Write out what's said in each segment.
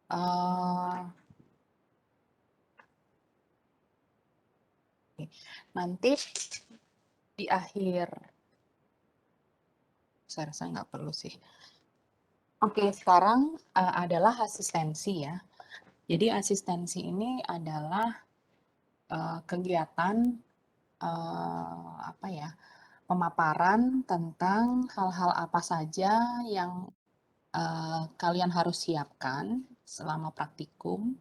Eh, Nanti di akhir, saya rasa nggak perlu sih. Oke, sekarang adalah asistensi ya. Jadi asistensi ini adalah kegiatan apa ya, pemaparan tentang hal-hal apa saja yang kalian harus siapkan selama praktikum,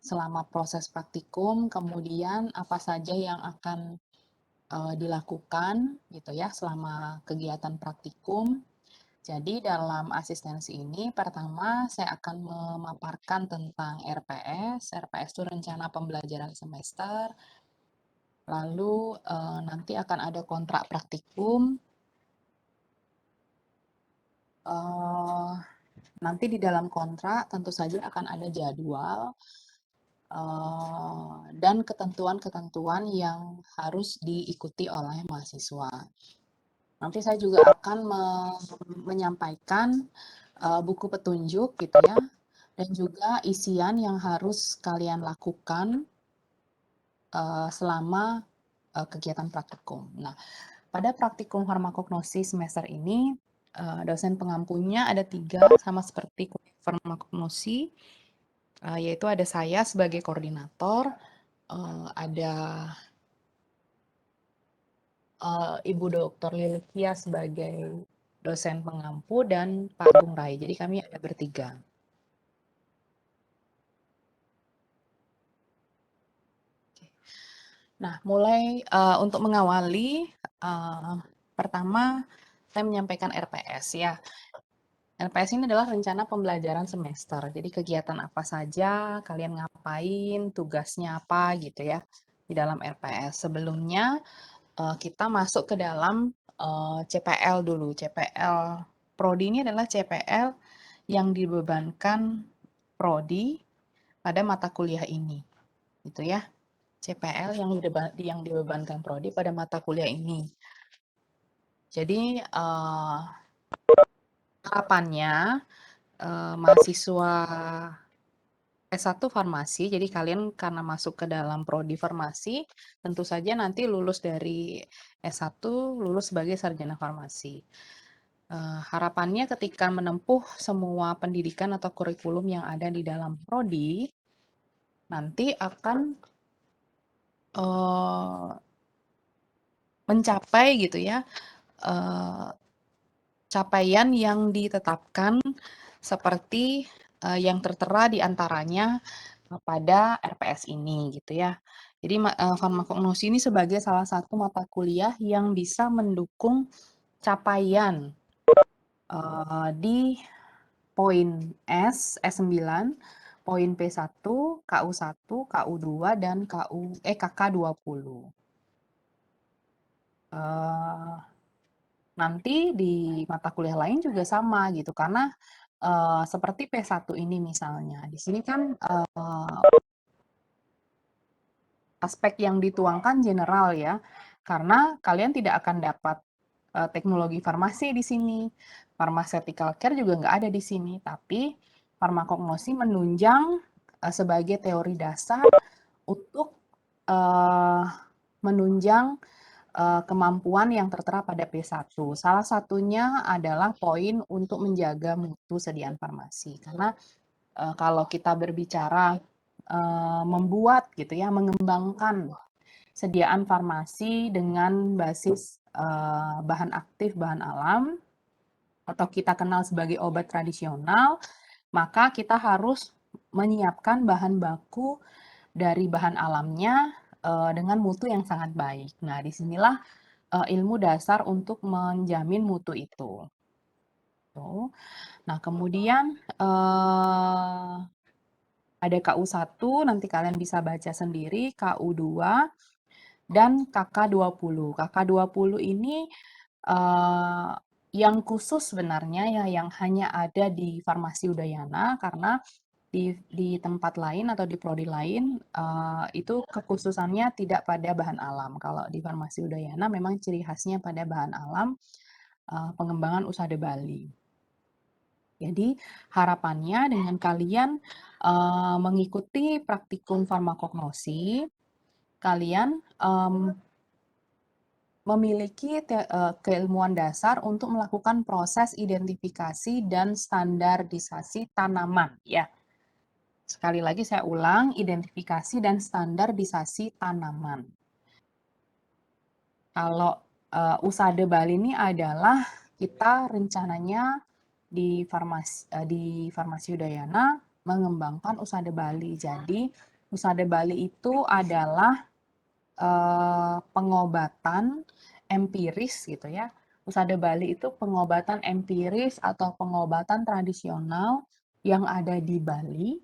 selama proses praktikum, kemudian apa saja yang akan dilakukan gitu ya selama kegiatan praktikum. Jadi dalam asistensi ini pertama saya akan memaparkan tentang RPS. RPS itu rencana pembelajaran semester. Lalu nanti akan ada kontrak praktikum. Nanti di dalam kontrak tentu saja akan ada jadwal dan ketentuan-ketentuan yang harus diikuti oleh mahasiswa. Nanti saya juga akan menyampaikan buku petunjuk gitu ya, dan juga isian yang harus kalian lakukan selama kegiatan praktikum. Nah, pada praktikum farmakognosi semester ini, dosen pengampunya ada 3, sama seperti farmakognosi, yaitu ada saya sebagai koordinator, ada Ibu Dr. Lilikia sebagai dosen pengampu, dan Pak Bung Rai. Jadi kami ada bertiga. Nah, mulai untuk mengawali, pertama saya menyampaikan RPS ya. RPS ini adalah rencana pembelajaran semester. Jadi kegiatan apa saja, kalian ngapain, tugasnya apa gitu ya di dalam RPS. Sebelumnya kita masuk ke dalam CPL dulu. CPL Prodi ini adalah CPL yang dibebankan Prodi pada mata kuliah ini, gitu ya. CPL yang dibebankan Prodi pada mata kuliah ini. Jadi harapannya mahasiswa S1 farmasi, jadi kalian karena masuk ke dalam prodi farmasi, tentu saja nanti lulus dari S1 lulus sebagai sarjana farmasi. Harapannya ketika menempuh semua pendidikan atau kurikulum yang ada di dalam prodi, nanti akan mencapai gitu ya capaian yang ditetapkan seperti yang tertera di antaranya pada RPS ini gitu ya. Jadi farmakognosi ini sebagai salah satu mata kuliah yang bisa mendukung capaian di poin S9, poin P1, KU1, KU2, dan KK20. Nanti di mata kuliah lain juga sama gitu, karena seperti P1 ini misalnya, di sini kan aspek yang dituangkan general ya, karena kalian tidak akan dapat teknologi farmasi di sini, pharmaceutical care juga nggak ada di sini, tapi farmakognosi menunjang sebagai teori dasar untuk menunjang kemampuan yang tertera pada P1. Salah satunya adalah poin untuk menjaga mutu sediaan farmasi. Karena kalau kita berbicara membuat gitu ya, mengembangkan sediaan farmasi dengan basis bahan aktif, bahan alam, atau kita kenal sebagai obat tradisional, maka kita harus menyiapkan bahan baku dari bahan alamnya dengan mutu yang sangat baik. Nah, disinilah ilmu dasar untuk menjamin mutu itu. Nah, kemudian ada KU1, nanti kalian bisa baca sendiri, KU2, dan KK20. KK20 ini yang khusus sebenarnya ya, yang hanya ada di Farmasi Udayana, karena di tempat lain atau di prodi lain itu kekhususannya tidak pada bahan alam. Kalau di Farmasi Udayana memang ciri khasnya pada bahan alam, pengembangan USADA Bali. Jadi harapannya dengan kalian mengikuti praktikum farmakognosi, kalian memiliki keilmuan dasar untuk melakukan proses identifikasi dan standarisasi tanaman, ya. Sekali lagi saya ulang, identifikasi dan standarisasi tanaman. Kalau USADE Bali ini adalah kita rencananya di Farmasi Udayana mengembangkan USADE Bali. Jadi USADE Bali itu adalah pengobatan empiris gitu ya. USADE Bali itu pengobatan empiris atau pengobatan tradisional yang ada di Bali,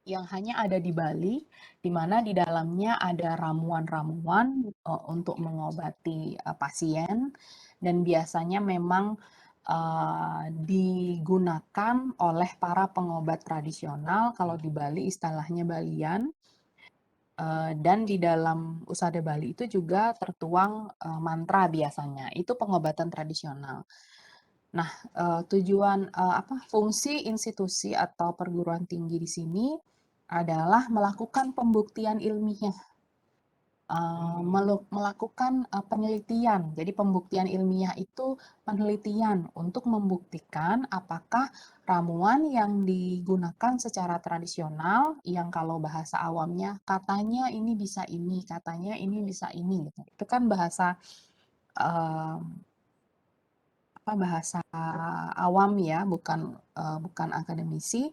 yang hanya ada di Bali, di mana di dalamnya ada ramuan-ramuan untuk mengobati pasien, dan biasanya memang digunakan oleh para pengobat tradisional. Kalau di Bali istilahnya Balian. Dan di dalam USADE Bali itu juga tertuang mantra biasanya. Itu pengobatan tradisional. Nah, fungsi institusi atau perguruan tinggi di sini adalah melakukan pembuktian ilmiah, melakukan penelitian. Jadi pembuktian ilmiah itu penelitian untuk membuktikan apakah ramuan yang digunakan secara tradisional, yang kalau bahasa awamnya katanya ini bisa ini, katanya ini bisa ini, gitu. Itu kan bahasa bahasa awam ya, bukan akademisi.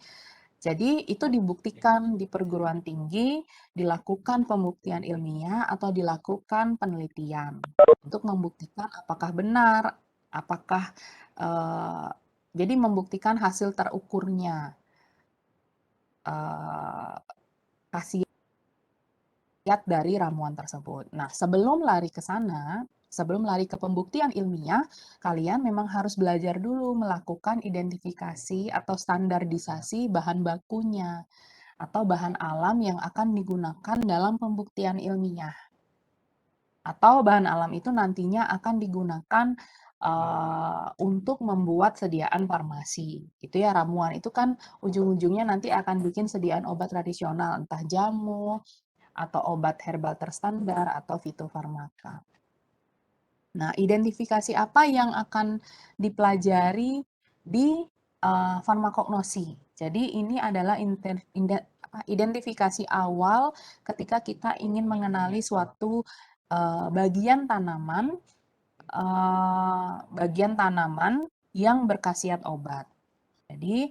Jadi itu dibuktikan di perguruan tinggi, dilakukan pembuktian ilmiah atau dilakukan penelitian untuk membuktikan apakah benar, apakah jadi membuktikan hasil terukurnya khasiat dari ramuan tersebut. Nah, sebelum lari ke sana, sebelum lari ke pembuktian ilmiah, kalian memang harus belajar dulu melakukan identifikasi atau standarisasi bahan bakunya atau bahan alam yang akan digunakan dalam pembuktian ilmiah. Atau bahan alam itu nantinya akan digunakan untuk membuat sediaan farmasi. Itu ya, ramuan itu kan ujung-ujungnya nanti akan bikin sediaan obat tradisional, entah jamu, atau obat herbal terstandar, atau fitofarmaka. Nah, identifikasi apa yang akan dipelajari di farmakognosi. Jadi ini adalah identifikasi awal ketika kita ingin mengenali suatu bagian tanaman yang berkhasiat obat. Jadi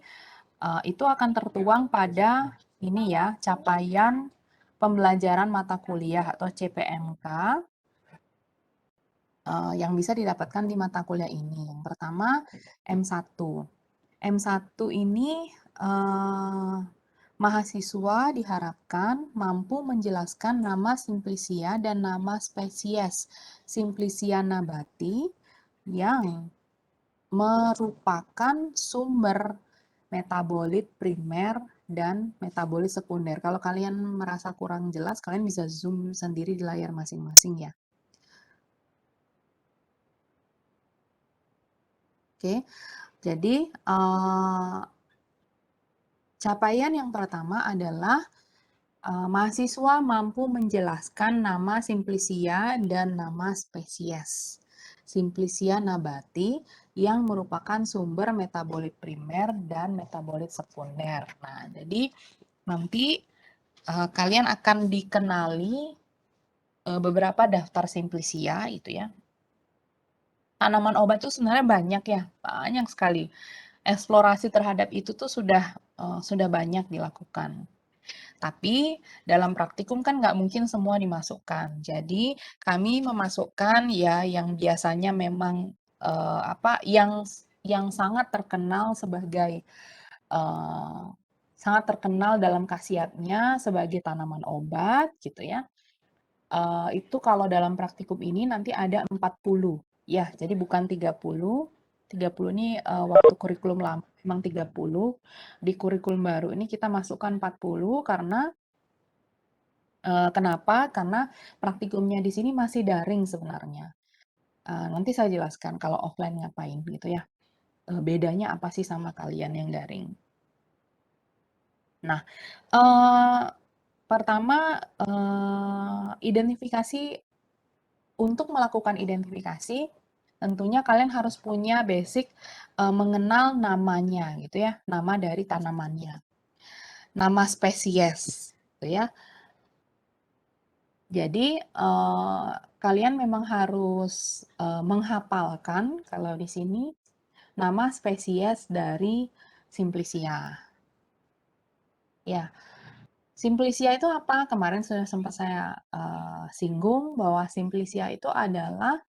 itu akan tertuang pada ini ya, capaian pembelajaran mata kuliah atau CPMK yang bisa didapatkan di mata kuliah ini. Yang pertama M1. M1 ini mahasiswa diharapkan mampu menjelaskan nama simplisia dan nama spesies Simplicia nabati yang merupakan sumber metabolit primer dan metabolit sekunder. Kalau kalian merasa kurang jelas, kalian bisa zoom sendiri di layar masing-masing ya. Oke, jadi capaian yang pertama adalah mahasiswa mampu menjelaskan nama Simplicia dan nama spesies Simplicia nabati yang merupakan sumber metabolit primer dan metabolit sekunder. Nah, jadi nanti kalian akan dikenali beberapa daftar Simplicia itu ya. Tanaman obat itu sebenarnya banyak ya, banyak sekali. Eksplorasi terhadap itu tuh sudah banyak dilakukan. Tapi dalam praktikum kan nggak mungkin semua dimasukkan. Jadi kami memasukkan ya yang biasanya memang yang sangat terkenal sebagai sangat terkenal dalam khasiatnya sebagai tanaman obat gitu ya. Itu kalau dalam praktikum ini nanti ada 40 ya, jadi bukan 30. 30 ini waktu kurikulum lama memang 30. Di kurikulum baru ini kita masukkan 40 karena kenapa? Karena praktikumnya di sini masih daring sebenarnya. Nanti saya jelaskan kalau offline ngapain gitu ya. Bedanya apa sih sama kalian yang daring. Nah, eee, pertama, identifikasi untuk melakukan identifikasi, tentunya kalian harus punya basic, mengenal namanya gitu ya, nama dari tanamannya, nama spesies gitu ya. Jadi, kalian memang harus, menghafalkan kalau di sini nama spesies dari Simplicia. Ya, Simplicia itu apa? Kemarin sudah sempat saya, singgung bahwa Simplicia itu adalah,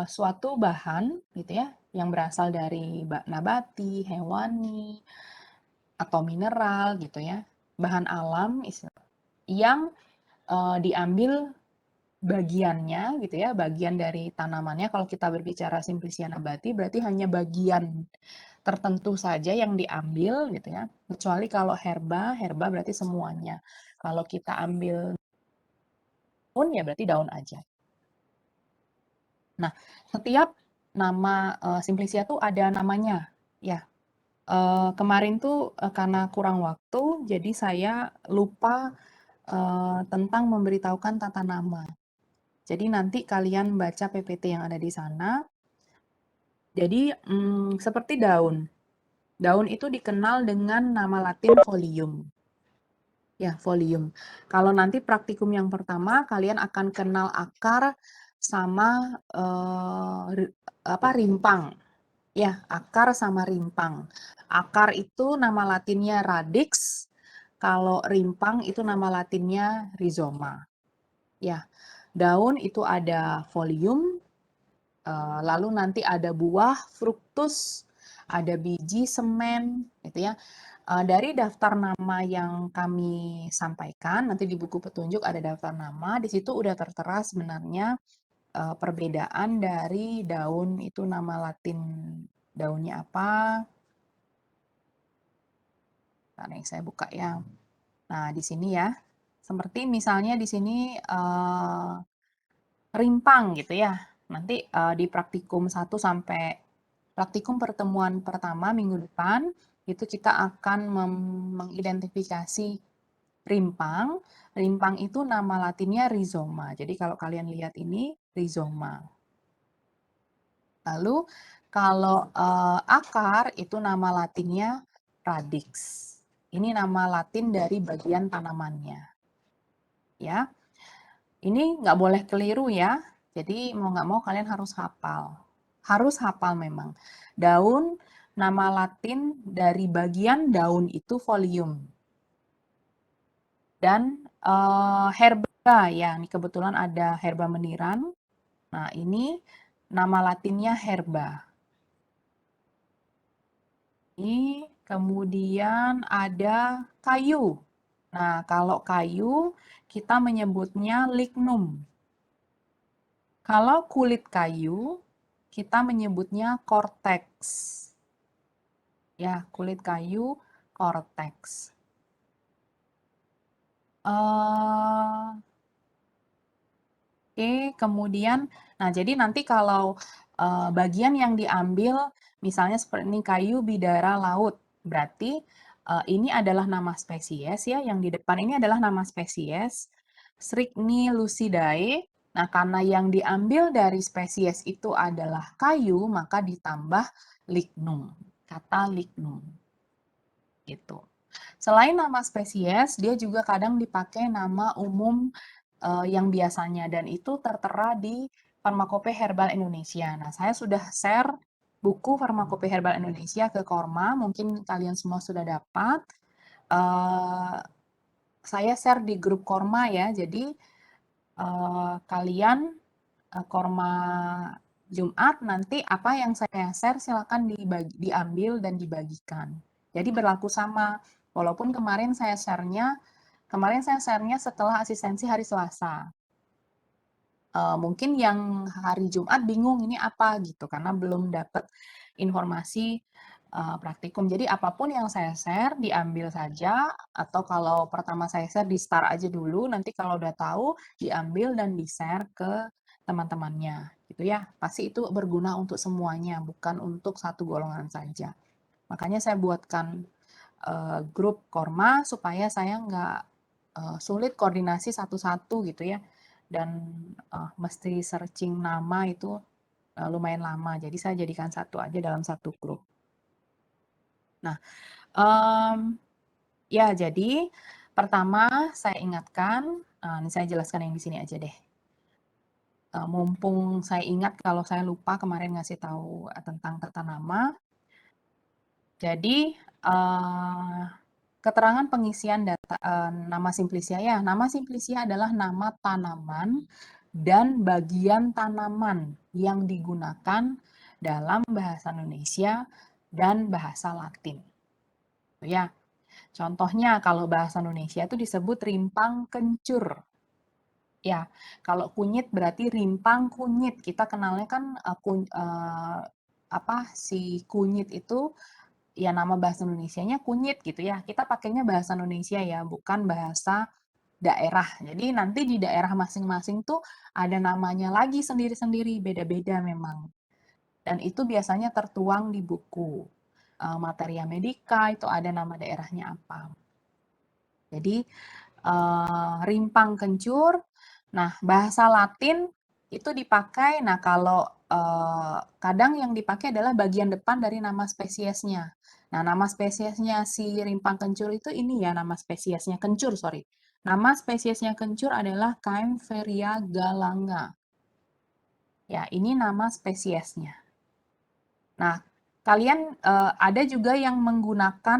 suatu bahan gitu ya, yang berasal dari nabati, hewani, atau mineral gitu ya, bahan alam yang, diambil bagiannya gitu ya, bagian dari tanamannya. Kalau kita berbicara Simplicia nabati berarti hanya bagian tertentu saja yang diambil gitu ya, kecuali kalau herba, herba berarti semuanya. Kalau kita ambil daun, ya berarti daun aja. Nah, setiap nama, Simplicia tuh ada namanya, ya. Kemarin tuh, karena kurang waktu, jadi saya lupa, tentang memberitahukan tata nama. Jadi nanti kalian baca PPT yang ada di sana. Jadi, seperti daun. Daun itu dikenal dengan nama latin Folium. Ya, Folium. Kalau nanti praktikum yang pertama, kalian akan kenal akar sama, rimpang. Ya, akar sama rimpang. Akar itu nama latinnya radix, kalau rimpang itu nama latinnya rhizoma. Ya, daun itu ada folium, lalu nanti ada buah fructus, ada biji semen, gitu ya. Dari daftar nama yang kami sampaikan, nanti di buku petunjuk ada daftar nama, di situ udah tertera sebenarnya perbedaan dari daun itu nama latin daunnya apa. Nah, nih saya buka ya. Nah, di sini ya. Seperti misalnya di sini rimpang gitu ya. Nanti di praktikum 1 sampai praktikum pertemuan pertama minggu depan itu kita akan mengidentifikasi rimpang. Rimpang itu nama latinnya rhizoma. Jadi kalau kalian lihat ini rhizoma. Lalu kalau akar itu nama latinnya radix. Ini nama latin dari bagian tanamannya. Ya, ini nggak boleh keliru ya. Jadi mau nggak mau kalian harus hafal. Harus hafal memang. Daun, nama latin dari bagian daun itu folium. Dan herba ya, ini kebetulan ada herba meniran. Nah, ini nama latinnya herba. Ini kemudian ada kayu. Nah, kalau kayu kita menyebutnya lignum. Kalau kulit kayu kita menyebutnya cortex. Ya, kulit kayu cortex. Oke, kemudian, nah jadi nanti kalau bagian yang diambil, misalnya seperti ini kayu bidara laut, berarti ini adalah nama spesies ya, yang di depan ini adalah nama spesies, Srigni lucidae. Nah, karena yang diambil dari spesies itu adalah kayu, maka ditambah lignum, kata lignum, gitu. Selain nama spesies, dia juga kadang dipakai nama umum yang biasanya dan itu tertera di Farmakope Herbal Indonesia. Nah, saya sudah share buku Farmakope Herbal Indonesia ke Korma, mungkin kalian semua sudah dapat. Saya share di grup Korma ya, jadi kalian Korma Jumat nanti apa yang saya share silakan diambil dan dibagikan. Jadi berlaku sama, walaupun kemarin saya share-nya setelah asistensi hari Selasa. Mungkin yang hari Jumat bingung ini apa gitu karena belum dapat informasi praktikum. Jadi apapun yang saya share diambil saja atau kalau pertama saya share di start aja dulu, nanti kalau udah tahu diambil dan di-share ke teman-temannya gitu ya. Pasti itu berguna untuk semuanya, bukan untuk satu golongan saja. Makanya saya buatkan grup Korma supaya saya nggak sulit koordinasi satu-satu gitu ya. Dan mesti searching nama itu lumayan lama. Jadi saya jadikan satu aja dalam satu grup. Nah, ya jadi pertama saya ingatkan, ini saya jelaskan yang di sini aja deh. Mumpung saya ingat kalau saya lupa kemarin ngasih tahu tentang tata nama. Jadi keterangan pengisian data nama Simplicia ya. Nama Simplicia adalah nama tanaman dan bagian tanaman yang digunakan dalam bahasa Indonesia dan bahasa Latin. Ya. Contohnya kalau bahasa Indonesia itu disebut rimpang kencur. Ya, kalau kunyit berarti rimpang kunyit. Kita kenalnya kan si kunyit itu ya nama bahasa Indonesianya kunyit gitu ya. Kita pakainya bahasa Indonesia ya, bukan bahasa daerah. Jadi nanti di daerah masing-masing tuh ada namanya lagi sendiri-sendiri, beda-beda memang. Dan itu biasanya tertuang di buku. Materia Medica itu ada nama daerahnya apa. Jadi rimpang kencur. Nah, bahasa Latin itu dipakai. Nah, kalau kadang yang dipakai adalah bagian depan dari nama spesiesnya. Nah, nama spesiesnya si rimpang kencur itu ini ya nama spesiesnya kencur, sorry. Nama spesiesnya kencur adalah Kaempferia galanga. Ya, ini nama spesiesnya. Nah, kalian ada juga yang menggunakan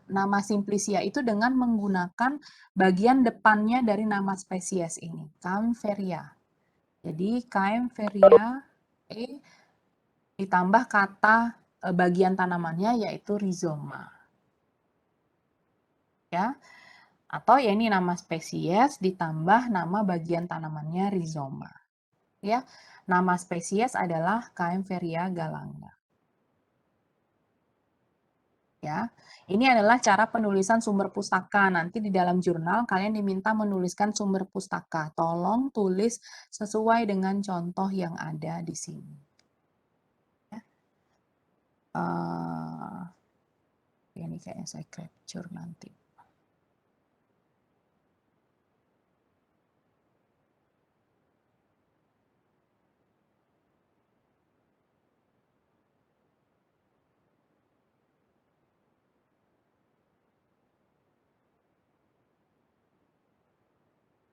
nama Simplicia itu dengan menggunakan bagian depannya dari nama spesies ini, Kaempferia. Jadi Kaempferia ditambah kata bagian tanamannya yaitu rhizoma. Ya. Atau ya ini nama spesies ditambah nama bagian tanamannya rhizoma. Ya. Nama spesies adalah Kaempferia galanga. Ya. Ini adalah cara penulisan sumber pustaka. Nanti di dalam jurnal kalian diminta menuliskan sumber pustaka. Tolong tulis sesuai dengan contoh yang ada di sini. Ya. Ini kayaknya saya capture nanti.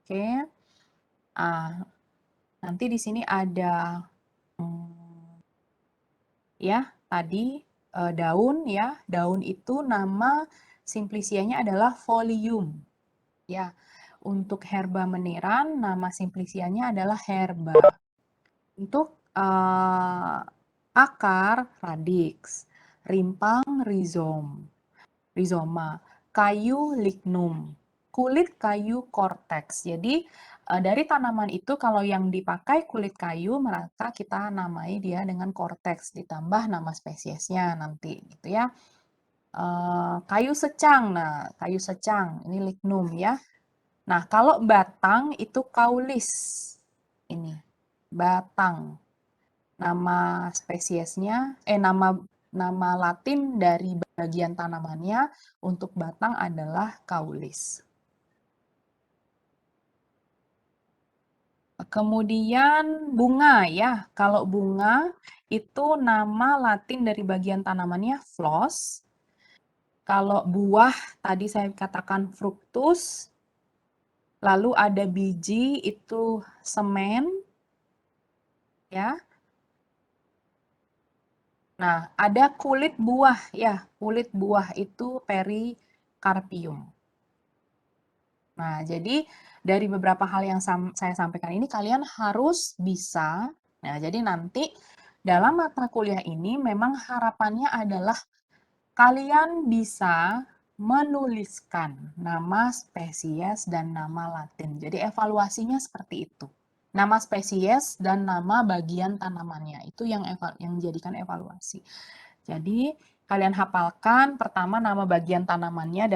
Oke. Nanti di sini ada ya tadi daun ya. Daun itu nama simplicianya adalah Folium. Ya. Untuk herba meneran nama simplicianya adalah herba. Untuk akar radix, rimpang rhizoma, kayu lignum, kulit kayu cortex. Jadi dari tanaman itu kalau yang dipakai kulit kayu maka kita namai dia dengan cortex ditambah nama spesiesnya nanti gitu ya. Kayu secang, nah kayu secang ini lignum ya. Nah kalau batang itu kaulis ini batang. Nama spesiesnya, nama Latin dari bagian tanamannya untuk batang adalah Caulis. Kemudian bunga ya, kalau bunga itu nama Latin dari bagian tanamannya Flos. Kalau buah tadi saya katakan fructus. Lalu ada biji itu semen ya. Nah, ada kulit buah ya, kulit buah itu perikarpium. Nah, jadi dari beberapa hal yang saya sampaikan ini kalian harus bisa. Nah, jadi nanti dalam mata kuliah ini memang harapannya adalah kalian bisa menuliskan nama spesies dan nama Latin. Jadi evaluasinya seperti itu. Nama spesies dan nama bagian tanamannya itu yang dijadikan evaluasi. Jadi kalian hafalkan pertama nama bagian tanamannya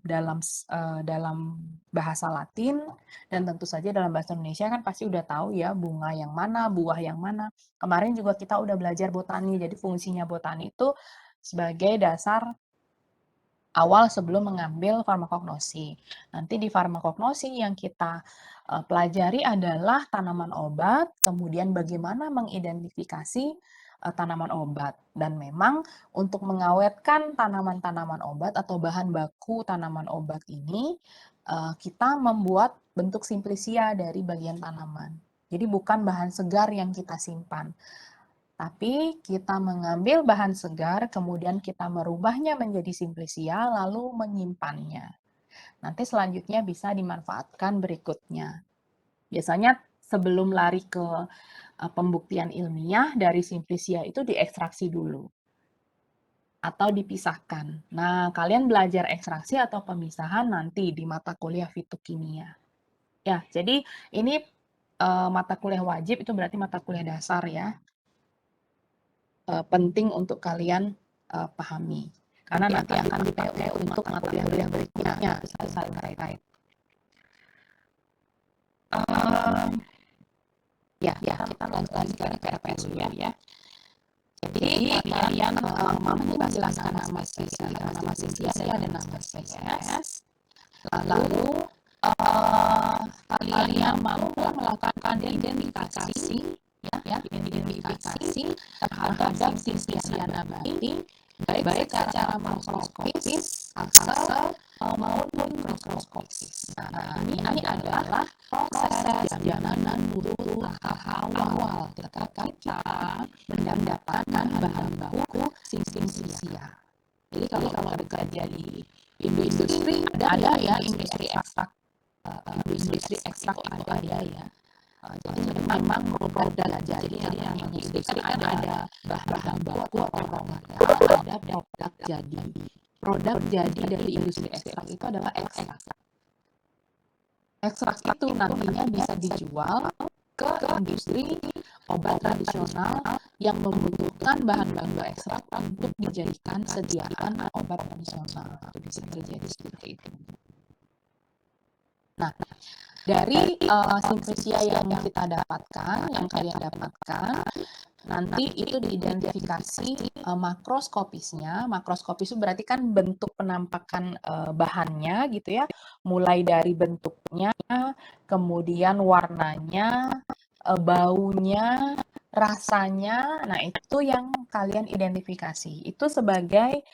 dalam bahasa Latin dan tentu saja dalam bahasa Indonesia kan pasti udah tahu ya bunga yang mana, buah yang mana. Kemarin juga kita udah belajar botani. Jadi fungsinya botani itu sebagai dasar awal sebelum mengambil farmakognosi. Nanti di farmakognosi yang kita pelajari adalah tanaman obat, kemudian bagaimana mengidentifikasi tanaman obat. Dan memang untuk mengawetkan tanaman-tanaman obat atau bahan baku tanaman obat ini, kita membuat bentuk simplisia dari bagian tanaman. Jadi bukan bahan segar yang kita simpan. Tapi kita mengambil bahan segar, kemudian kita merubahnya menjadi simplisia, lalu menyimpannya. Nanti selanjutnya bisa dimanfaatkan berikutnya. Biasanya sebelum lari ke pembuktian ilmiah, dari simplisia itu diekstraksi dulu atau dipisahkan. Nah, kalian belajar ekstraksi atau pemisahan nanti di mata kuliah fitokimia. Ya, jadi ini mata kuliah wajib, itu berarti mata kuliah dasar ya. Penting untuk kalian pahami karena nanti akan dipakai untuk mata kuliah berikutnya saling terkait. Ya, kita lanjut lagi ke RPS ya. Jadi kalian mampu menjelaskan nama spesies dan nama spesies. Lalu kalian mampu melakukan identifikasi identifikasi terhadap spesies nabati baik secara makroskopis asal maupun mikroskopis. Nah, ini adalah proses perjalanan butuh tahap awal ketika kita mendapatkan bahan baku simplisia. Jadi kalau bekerja di industri ada ya industri ekstrak itu ada ya. Jadi memang produk jadi yang industri kan ada bahan baku atau raw material, ada produk jadi. Produk jadi dari industri ekstrak itu adalah ekstrak. Ekstrak itu nantinya bisa dijual ke industri obat tradisional yang membutuhkan bahan-bahan ekstrak untuk dijadikan sediaan obat tradisional. Itu bisa terjadi seperti itu. Nah, dari simplisia yang kita dapatkan, yang kalian dapatkan, nanti itu diidentifikasi makroskopisnya. Makroskopis itu berarti kan bentuk penampakan bahannya gitu ya, mulai dari bentuknya, kemudian warnanya, baunya, rasanya. Nah, itu yang kalian identifikasi. Itu sebagai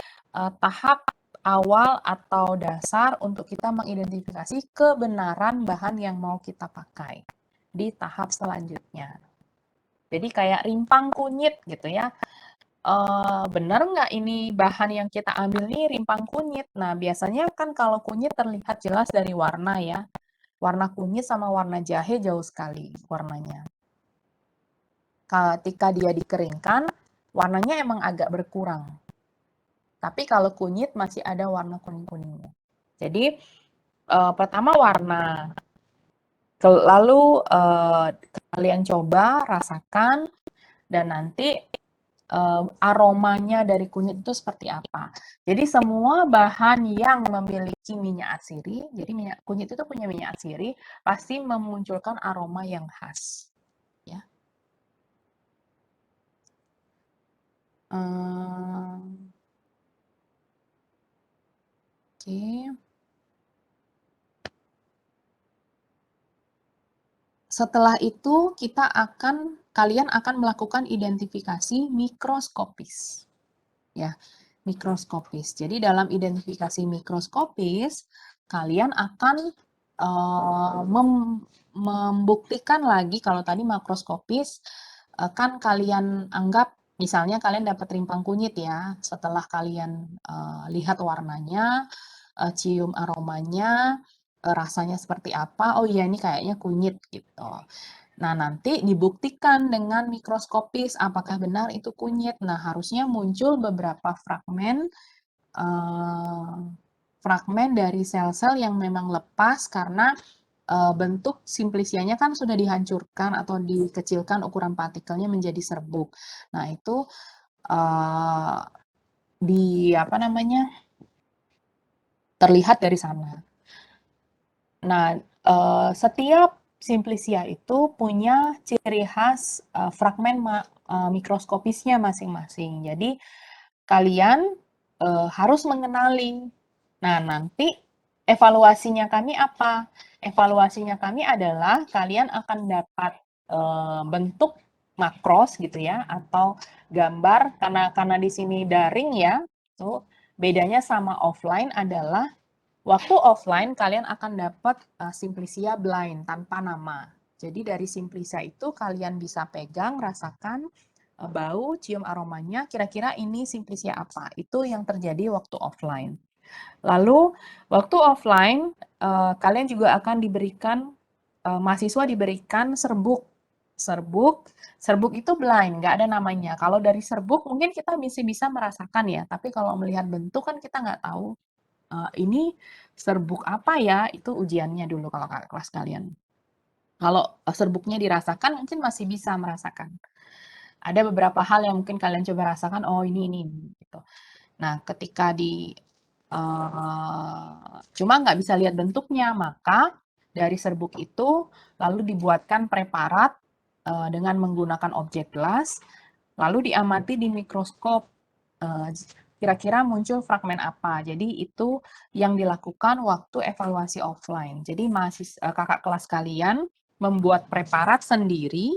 tahap awal atau dasar untuk kita mengidentifikasi kebenaran bahan yang mau kita pakai di tahap selanjutnya. Jadi kayak rimpang kunyit gitu ya. Benar nggak ini bahan yang kita ambil nih rimpang kunyit? Nah, biasanya kan kalau kunyit terlihat jelas dari warna ya. Warna kunyit sama warna jahe jauh sekali warnanya. Ketika dia dikeringkan, warnanya emang agak berkurang. Tapi kalau kunyit masih ada warna kuning-kuningnya. Jadi pertama warna, lalu kalian coba rasakan dan nanti aromanya dari kunyit itu seperti apa. Jadi semua bahan yang memiliki minyak atsiri, jadi minyak kunyit itu punya minyak atsiri, pasti memunculkan aroma yang khas. Ya. Oke. Setelah itu kalian akan melakukan identifikasi mikroskopis. Ya, mikroskopis. Jadi dalam identifikasi mikroskopis, kalian akan membuktikan lagi kalau tadi makroskopis kan kalian anggap misalnya kalian dapat rimpang kunyit ya, setelah kalian lihat warnanya, cium aromanya, rasanya seperti apa, oh iya ini kayaknya kunyit gitu. Nah, nanti dibuktikan dengan mikroskopis apakah benar itu kunyit. Nah, harusnya muncul beberapa fragmen dari sel-sel yang memang lepas karena bentuk simplisianya kan sudah dihancurkan atau dikecilkan ukuran partikelnya menjadi serbuk. Nah, itu terlihat dari sana. Nah, setiap simplisia itu punya ciri khas fragmen mikroskopisnya masing-masing. Jadi kalian harus mengenali. Nah, nanti evaluasinya kami apa? Evaluasinya kami adalah kalian akan dapat bentuk makros gitu ya, atau gambar, karena di sini daring ya. Tuh, bedanya sama offline adalah waktu offline kalian akan dapat Simplicia blind tanpa nama. Jadi dari Simplicia itu kalian bisa pegang, rasakan bau, cium aromanya, kira-kira ini Simplicia apa. Itu yang terjadi waktu offline. Lalu waktu offline kalian juga akan diberikan mahasiswa diberikan serbuk. Serbuk itu blind, nggak ada namanya. Kalau dari serbuk mungkin kita masih bisa merasakan ya, tapi kalau melihat bentuk kan kita nggak tahu ini serbuk apa ya, itu ujiannya dulu kalau kakak kelas kalian. Kalau serbuknya dirasakan mungkin masih bisa merasakan. Ada beberapa hal yang mungkin kalian coba rasakan, oh ini gitu. Nah, ketika cuma nggak bisa lihat bentuknya, maka dari serbuk itu lalu dibuatkan preparat dengan menggunakan objek gelas, lalu diamati di mikroskop. Kira-kira muncul fragmen apa. Jadi itu yang dilakukan waktu evaluasi offline. Jadi kakak kelas kalian membuat preparat sendiri.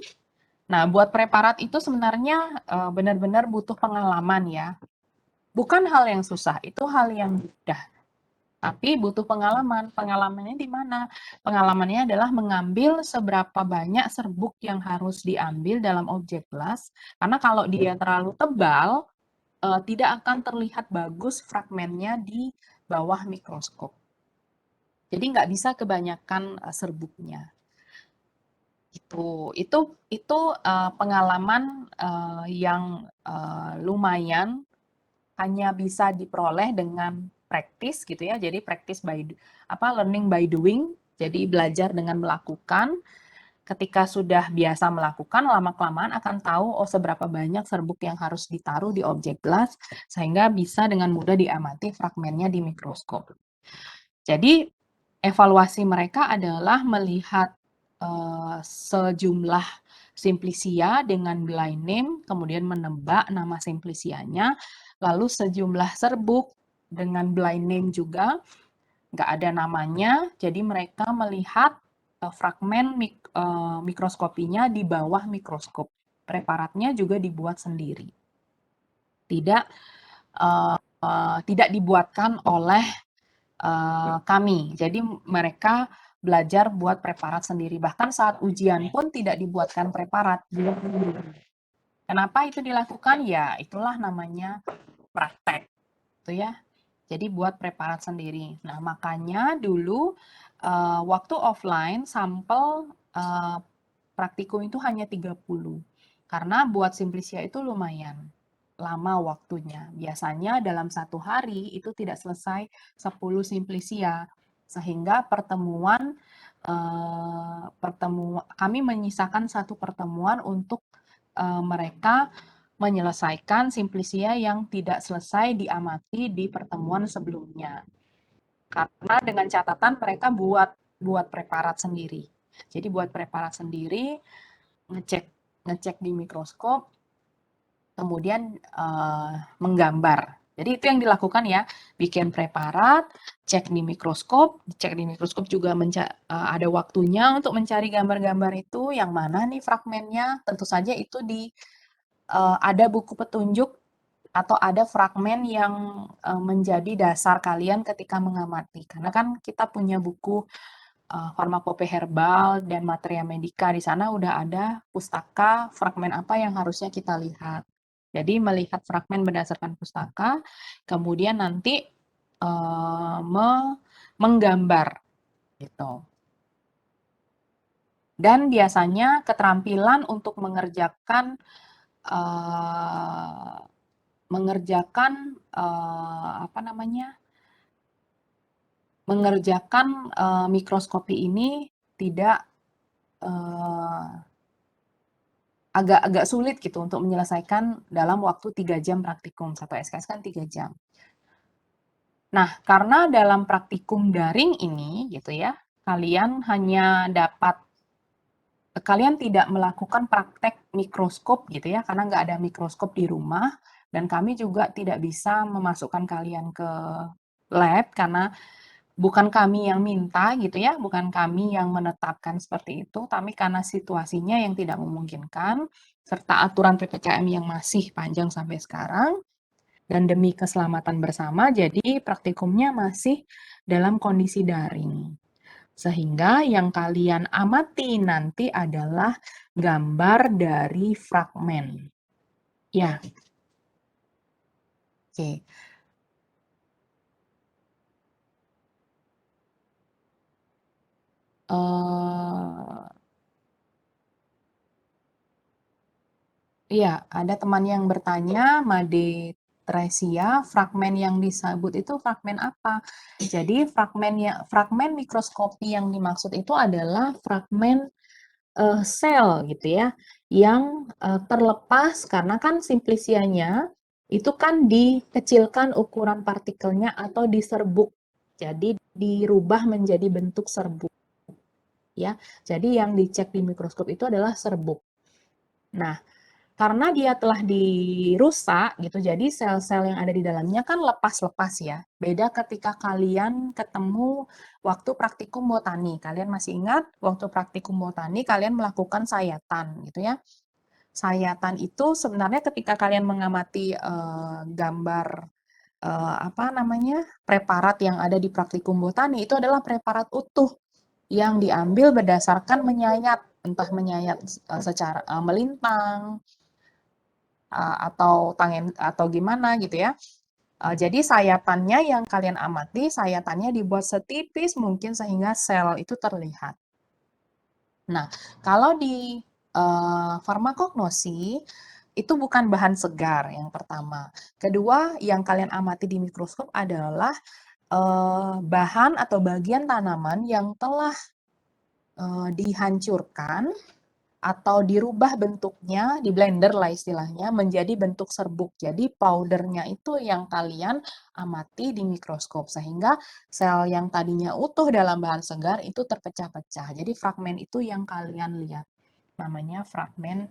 Nah, buat preparat itu sebenarnya benar-benar butuh pengalaman ya. Bukan hal yang susah, itu hal yang mudah. Tapi butuh pengalaman. Pengalamannya di mana? Pengalamannya adalah mengambil seberapa banyak serbuk yang harus diambil dalam objek gelas. Karena kalau dia terlalu tebal, tidak akan terlihat bagus fragmennya di bawah mikroskop. Jadi nggak bisa kebanyakan serbuknya. Itu pengalaman yang lumayan hanya bisa diperoleh dengan praktis gitu ya. Jadi praktis learning by doing. Jadi belajar dengan melakukan. Ketika sudah biasa melakukan, lama-kelamaan akan tahu oh seberapa banyak serbuk yang harus ditaruh di objek gelas sehingga bisa dengan mudah diamati fragmennya di mikroskop. Jadi evaluasi mereka adalah melihat sejumlah Simplicia dengan blind name, kemudian menebak nama Simplicianya, lalu sejumlah serbuk dengan blind name juga, nggak ada namanya, jadi mereka melihat fragmen mikroskopinya di bawah mikroskop. Preparatnya juga dibuat sendiri. Tidak dibuatkan oleh kami. Jadi mereka belajar buat preparat sendiri. Bahkan saat ujian pun tidak dibuatkan preparat. Kenapa itu dilakukan? Ya, itulah namanya praktek. Itu ya. Jadi buat preparat sendiri. Nah, makanya dulu waktu offline sampel praktikum itu hanya 30. Karena buat Simplicia itu lumayan lama waktunya. Biasanya dalam satu hari itu tidak selesai 10 Simplicia. Sehingga kami menyisakan satu pertemuan untuk mereka menyelesaikan Simplicia yang tidak selesai diamati di pertemuan sebelumnya. Karena dengan catatan mereka buat preparat sendiri. Jadi buat preparat sendiri, ngecek di mikroskop, kemudian menggambar. Jadi itu yang dilakukan ya, bikin preparat, cek di mikroskop juga ada waktunya untuk mencari gambar-gambar itu, yang mana nih fragmennya, tentu saja itu ada buku petunjuk atau ada fragmen yang menjadi dasar kalian ketika mengamati. Karena kan kita punya buku farmakope herbal dan materia medika. Di sana udah ada pustaka fragmen apa yang harusnya kita lihat. Jadi melihat fragmen berdasarkan pustaka, kemudian nanti menggambar gitu. Dan biasanya keterampilan untuk mengerjakan mikroskopi ini tidak agak sulit gitu untuk menyelesaikan dalam waktu 3 jam praktikum. Satu SKS kan 3 jam. Nah, karena dalam praktikum daring ini gitu ya, kalian tidak melakukan praktek mikroskop gitu ya, karena nggak ada mikroskop di rumah, Dan kami juga tidak bisa memasukkan kalian ke lab karena bukan kami yang minta gitu ya, bukan kami yang menetapkan seperti itu, tapi karena situasinya yang tidak memungkinkan, serta aturan PPKM yang masih panjang sampai sekarang, dan demi keselamatan bersama, jadi praktikumnya masih dalam kondisi daring. Sehingga yang kalian amati nanti adalah gambar dari fragmen. Ya, oke. Uh, Iya, ada teman yang bertanya, Made Tresia, fragmen yang disebut itu fragmen apa? Jadi fragmen mikroskopi yang dimaksud itu adalah fragmen sel gitu ya, yang terlepas karena kan simplisianya itu kan dikecilkan ukuran partikelnya atau diserbuk. Jadi dirubah menjadi bentuk serbuk ya. Jadi yang dicek di mikroskop itu adalah serbuk. Nah, karena dia telah dirusak gitu, jadi sel-sel yang ada di dalamnya kan lepas-lepas ya. Beda ketika kalian ketemu waktu praktikum botani. Kalian masih ingat waktu praktikum botani kalian melakukan sayatan gitu ya. Sayatan itu sebenarnya ketika kalian mengamati gambar apa namanya preparat yang ada di praktikum botani itu adalah preparat utuh yang diambil berdasarkan menyayat, entah menyayat secara melintang atau tangen atau gimana gitu ya. Jadi sayatannya yang kalian amati, sayatannya dibuat setipis mungkin sehingga sel itu terlihat. Nah, kalau di farmakognosi itu bukan bahan segar yang pertama. Kedua, yang kalian amati di mikroskop adalah bahan atau bagian tanaman yang telah dihancurkan atau dirubah bentuknya, di blender lah istilahnya, menjadi bentuk serbuk. Jadi powdernya itu yang kalian amati di mikroskop, sehingga sel yang tadinya utuh dalam bahan segar itu terpecah-pecah. Jadi fragmen itu yang kalian lihat. Namanya fragmen,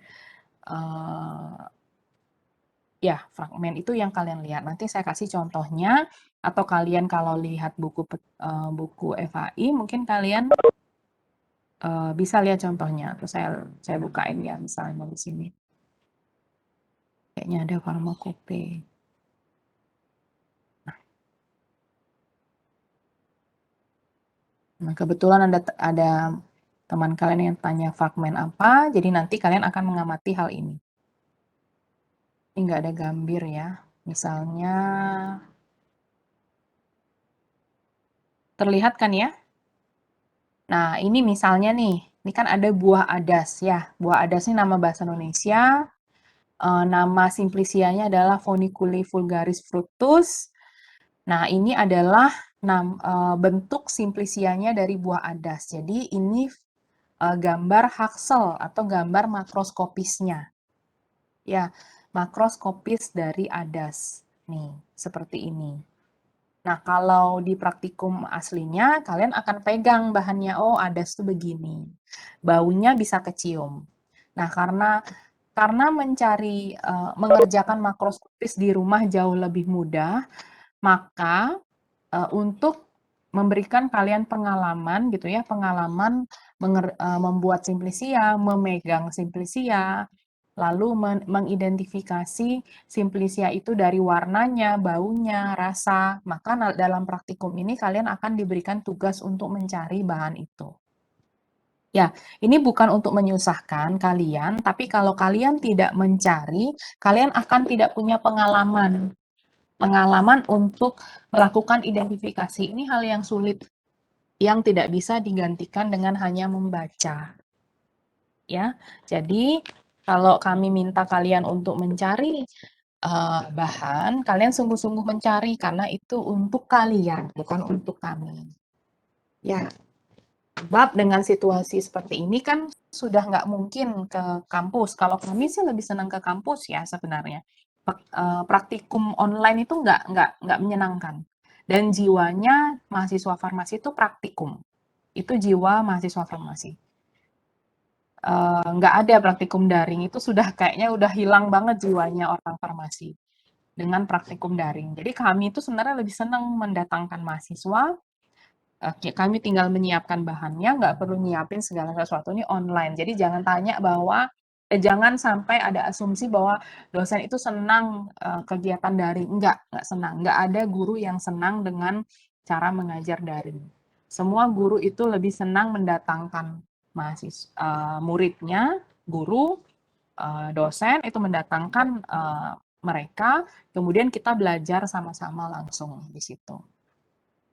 ya fragmen itu yang kalian lihat. Nanti saya kasih contohnya, atau kalian kalau lihat buku FAI, mungkin kalian bisa lihat contohnya. Terus saya bukain ya, misalnya di sini. Kayaknya ada farmakope. Nah, kebetulan ada teman kalian yang tanya fragmen apa, jadi nanti kalian akan mengamati hal ini. Ini nggak ada gambir ya. Misalnya, terlihat kan ya? Nah, ini misalnya nih, ini kan ada buah adas ya. Buah adas ini nama bahasa Indonesia. Nama simplicianya adalah Foniculi vulgaris fructus. Nah, ini adalah bentuk simplisianya dari buah adas. Jadi ini gambar haksel atau gambar makroskopisnya. Ya, makroskopis dari adas. Nih, seperti ini. Nah, kalau di praktikum aslinya, kalian akan pegang bahannya. Oh, adas tuh begini. Baunya bisa kecium. Nah, karena mengerjakan makroskopis di rumah jauh lebih mudah, maka untuk memberikan kalian pengalaman gitu ya, pengalaman membuat simplisia, memegang simplisia, lalu mengidentifikasi simplisia itu dari warnanya, baunya, rasa. Maka dalam praktikum ini kalian akan diberikan tugas untuk mencari bahan itu. Ya, ini bukan untuk menyusahkan kalian, tapi kalau kalian tidak mencari, kalian akan tidak punya pengalaman untuk melakukan identifikasi. Ini hal yang sulit yang tidak bisa digantikan dengan hanya membaca. Ya. Jadi kalau kami minta kalian untuk mencari bahan, kalian sungguh-sungguh mencari karena itu untuk kalian, bukan untuk kami. Ya, sebab dengan situasi seperti ini kan sudah nggak mungkin ke kampus. Kalau kami sih lebih senang ke kampus ya sebenarnya. Praktikum online itu nggak menyenangkan. Dan jiwanya mahasiswa farmasi itu praktikum. Itu jiwa mahasiswa farmasi. Nggak ada praktikum daring, itu sudah kayaknya udah hilang banget jiwanya orang farmasi. dengan praktikum daring. Jadi kami itu sebenarnya lebih senang mendatangkan mahasiswa, kami tinggal menyiapkan bahannya, nggak perlu nyiapin segala sesuatu ini online. Jadi jangan tanya bahwa jangan sampai ada asumsi bahwa dosen itu senang kegiatan daring. Nggak senang. Nggak ada guru yang senang dengan cara mengajar daring. Semua guru itu lebih senang mendatangkan muridnya, guru, dosen itu mendatangkan mereka, kemudian kita belajar sama-sama langsung di situ.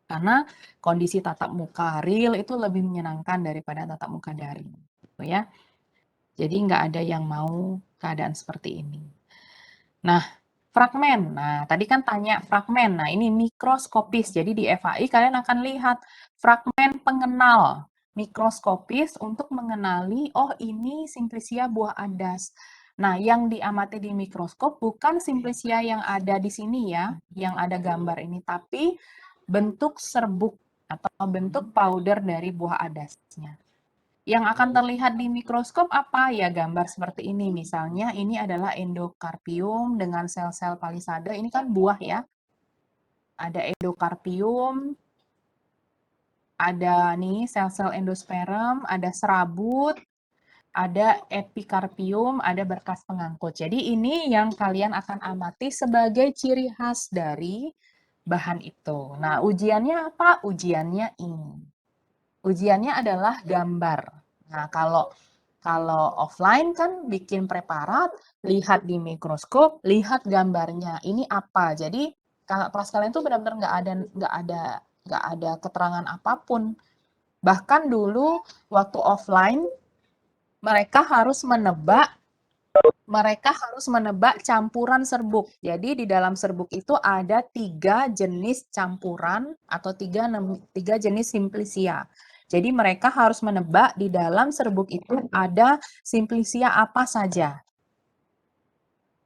Karena kondisi tatap muka real itu lebih menyenangkan daripada tatap muka daring, gitu ya. Jadi nggak ada yang mau keadaan seperti ini. Nah, fragmen. Nah, tadi kan tanya fragmen. Nah, ini mikroskopis. Jadi di FAI kalian akan lihat fragmen pengenal mikroskopis untuk mengenali, oh ini Simplicia buah adas. Nah, yang diamati di mikroskop bukan Simplicia yang ada di sini ya, yang ada gambar ini, tapi bentuk serbuk atau bentuk powder dari buah adasnya. Yang akan terlihat di mikroskop apa? Ya gambar seperti ini. Misalnya ini adalah endokarpium dengan sel-sel palisade. Ini kan buah ya. Ada endokarpium, ada nih sel-sel endosperm, ada serabut, ada epikarpium, ada berkas pengangkut. Jadi ini yang kalian akan amati sebagai ciri khas dari bahan itu. Nah, ujiannya apa? Ujiannya ini. Ujiannya adalah gambar. Nah, kalau offline kan bikin preparat, lihat di mikroskop, lihat gambarnya. Ini apa? Jadi kelas kalian tuh benar-benar nggak ada keterangan apapun. Bahkan dulu waktu offline mereka harus menebak campuran serbuk. Jadi di dalam serbuk itu ada 3 jenis campuran atau 3 jenis Simplicia. Jadi mereka harus menebak di dalam serbuk itu ada Simplicia apa saja.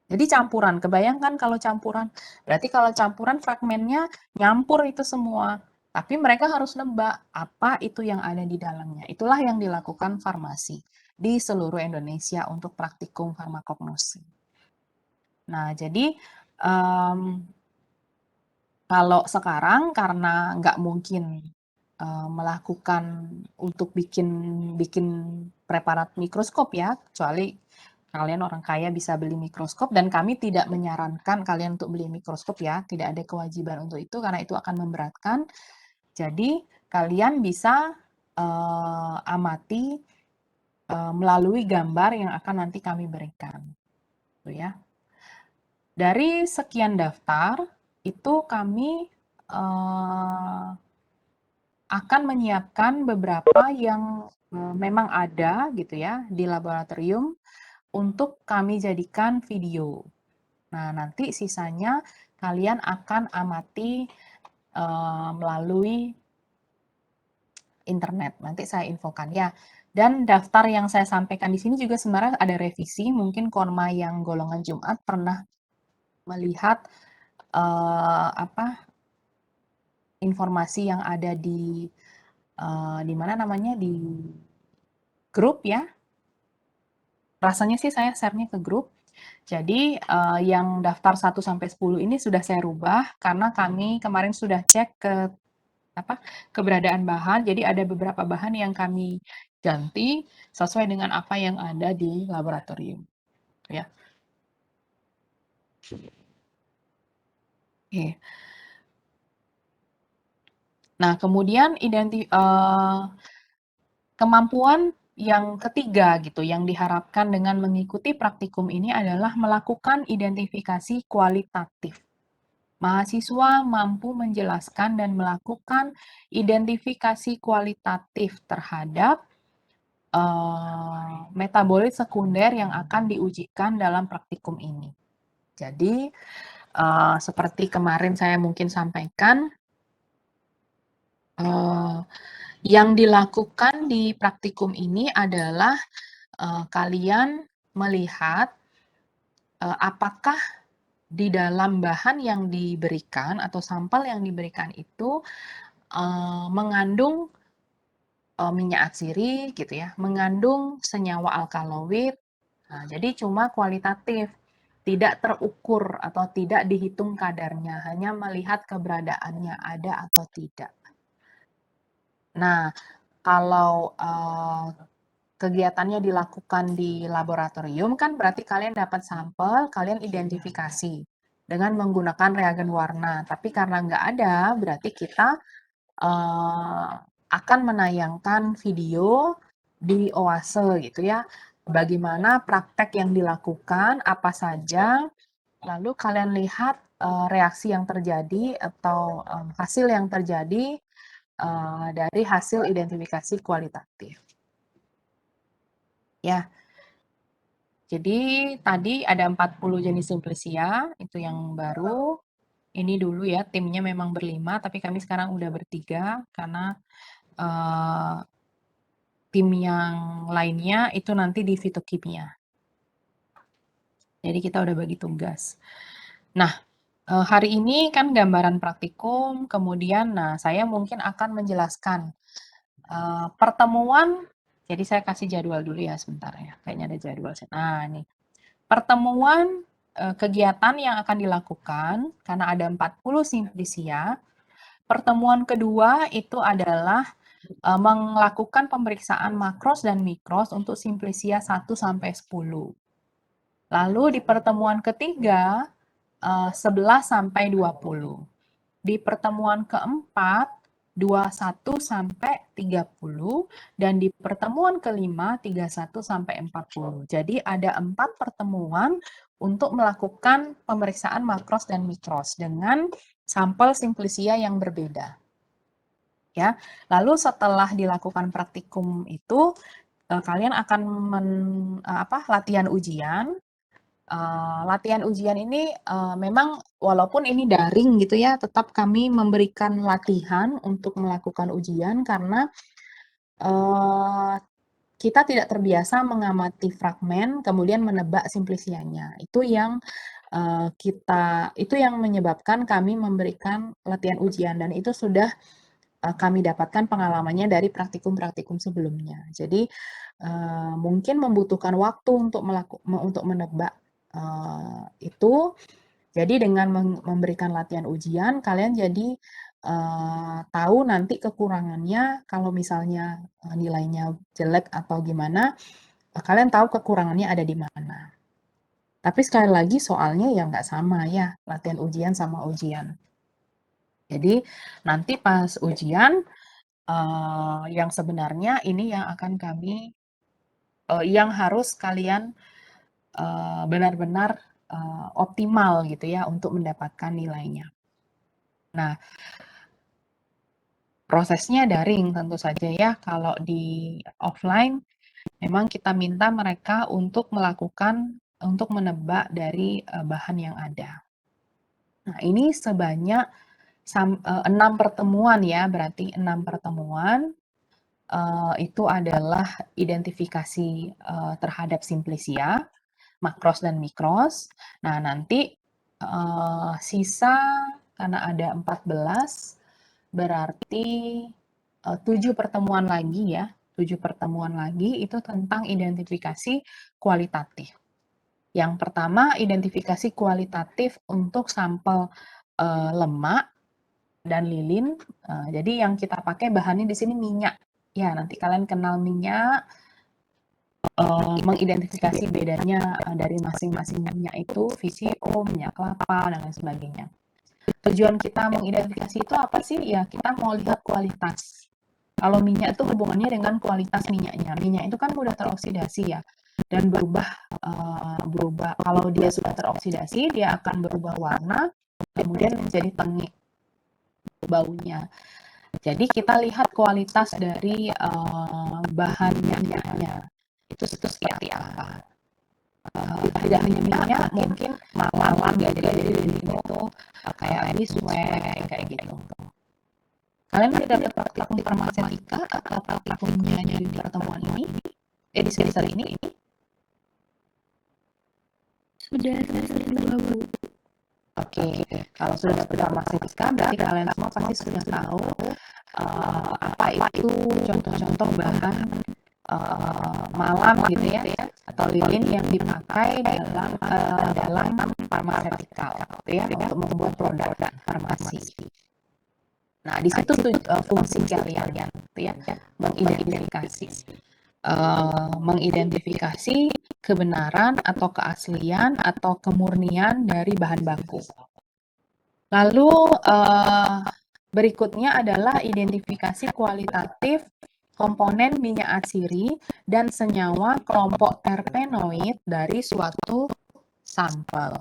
Jadi campuran, kebayangkan kalau campuran. Berarti kalau campuran fragmennya nyampur itu semua. Tapi mereka harus nebak apa itu yang ada di dalamnya. Itulah yang dilakukan farmasi di seluruh Indonesia untuk praktikum farmakognosi. Nah, jadi kalau sekarang karena nggak mungkin melakukan untuk bikin preparat mikroskop ya, kecuali kalian orang kaya bisa beli mikroskop dan kami tidak menyarankan kalian untuk beli mikroskop ya, tidak ada kewajiban untuk itu karena itu akan memberatkan. Jadi kalian bisa amati melalui gambar yang akan nanti kami berikan, gitu ya. Dari sekian daftar itu kami akan menyiapkan beberapa yang memang ada gitu ya di laboratorium untuk kami jadikan video. Nah, nanti sisanya kalian akan amati melalui internet. Nanti saya infokan ya. Dan daftar yang saya sampaikan di sini juga sebenarnya ada revisi. Mungkin Korma yang golongan Jumat pernah melihat informasi yang ada di mana namanya di grup ya. Rasanya sih saya share-nya ke grup. Jadi yang daftar 1 sampai 10 ini sudah saya rubah karena kami kemarin sudah cek keberadaan bahan. Jadi ada beberapa bahan yang kami ganti sesuai dengan apa yang ada di laboratorium. Ya. Oke. Nah, kemudian kemampuan yang ketiga gitu yang diharapkan dengan mengikuti praktikum ini adalah melakukan identifikasi kualitatif. Mahasiswa mampu menjelaskan dan melakukan identifikasi kualitatif terhadap metabolit sekunder yang akan diujikan dalam praktikum ini. Jadi, seperti kemarin saya mungkin sampaikan, yang dilakukan di praktikum ini adalah kalian melihat apakah di dalam bahan yang diberikan atau sampel yang diberikan itu mengandung minyak atsiri gitu ya, mengandung senyawa alkaloid. Nah, jadi cuma kualitatif. tidak terukur atau tidak dihitung kadarnya, hanya melihat keberadaannya ada atau tidak. Nah, kalau kegiatannya dilakukan di laboratorium kan berarti kalian dapat sampel, kalian identifikasi dengan menggunakan reagen warna. Tapi karena nggak ada, berarti kita akan menayangkan video di OASE gitu ya. Bagaimana praktek yang dilakukan, apa saja, lalu kalian lihat reaksi yang terjadi atau hasil yang terjadi dari hasil identifikasi kualitatif. Ya, jadi tadi ada 40 jenis simplicia, itu yang baru. Ini dulu ya, timnya memang berlima, tapi kami sekarang udah bertiga, karena tim yang lainnya itu nanti di fitokimia. Jadi kita udah bagi tugas. Nah, hari ini kan gambaran praktikum, kemudian saya mungkin akan menjelaskan pertemuan. Jadi saya kasih jadwal dulu ya sebentar ya, kayaknya ada jadwal. Nah, ini pertemuan kegiatan yang akan dilakukan karena ada 40 simplicia. Pertemuan kedua itu adalah melakukan pemeriksaan makros dan mikros untuk simplicia 1 sampai 10. Lalu di pertemuan ketiga 11 sampai 20. Di pertemuan keempat 21 sampai 30 dan di pertemuan kelima 31 sampai 40. Jadi ada 4 pertemuan untuk melakukan pemeriksaan makros dan mikros dengan sampel simplicia yang berbeda. Ya. Lalu setelah dilakukan praktikum itu kalian akan latihan ujian. Latihan ujian ini memang walaupun ini daring gitu ya, tetap kami memberikan latihan untuk melakukan ujian karena kita tidak terbiasa mengamati fragmen kemudian menebak simplicianya. Itu yang itu yang menyebabkan kami memberikan latihan ujian dan itu sudah kami dapatkan pengalamannya dari praktikum-praktikum sebelumnya. Jadi mungkin membutuhkan waktu untuk menebak itu. Jadi dengan memberikan latihan ujian, kalian jadi tahu nanti kekurangannya kalau misalnya nilainya jelek atau gimana, kalian tahu kekurangannya ada di mana. Tapi sekali lagi soalnya ya nggak sama ya, latihan ujian sama ujian. Jadi nanti pas ujian, yang sebenarnya ini yang akan kami, yang harus kalian benar-benar optimal gitu ya untuk mendapatkan nilainya. Nah, prosesnya daring tentu saja ya. Kalau di offline, memang kita minta mereka untuk menebak dari bahan yang ada. Nah, ini sebanyak 6 pertemuan ya, berarti 6 pertemuan. Itu adalah identifikasi terhadap simplicia, makros dan mikros. Nah, nanti sisa karena ada 14, berarti 7 pertemuan lagi ya, 7 pertemuan lagi itu tentang identifikasi kualitatif. Yang pertama, identifikasi kualitatif untuk sampel lemak dan lilin. Jadi yang kita pakai bahannya di sini minyak. Ya, nanti kalian kenal minyak, mengidentifikasi bedanya dari masing-masing minyak itu, VCO, minyak kelapa, dan lain sebagainya. Tujuan kita mengidentifikasi itu apa sih? Ya, kita mau lihat kualitas. Kalau minyak itu hubungannya dengan kualitas minyaknya. Minyak itu kan mudah teroksidasi ya, dan berubah. Kalau dia sudah teroksidasi, dia akan berubah warna, kemudian menjadi tengik baunya. Jadi kita lihat kualitas dari bahan minyaknya itu seperti apa. Tidak hanya minyak, mungkin malam ya, jadi itu kayak ini swag kayak gitu. Kalian udah dapat praktikum farmaseutika atau praktikumnya di pertemuan ini? Di semester ini? Sudah semester 2, Bu. Oke, kalau sudah dapat farmaseutika, berarti kalian semua pasti sudah tahu apa itu contoh-contoh bahan malam gitu ya, atau lilin yang dipakai dalam pharmaceutical gitu ya, untuk membuat produk farmasi. Nah, di situ fungsi kalian gitu ya, mengidentifikasi kebenaran atau keaslian atau kemurnian dari bahan baku. Lalu berikutnya adalah identifikasi kualitatif komponen minyak atsiri dan senyawa kelompok terpenoid dari suatu sampel.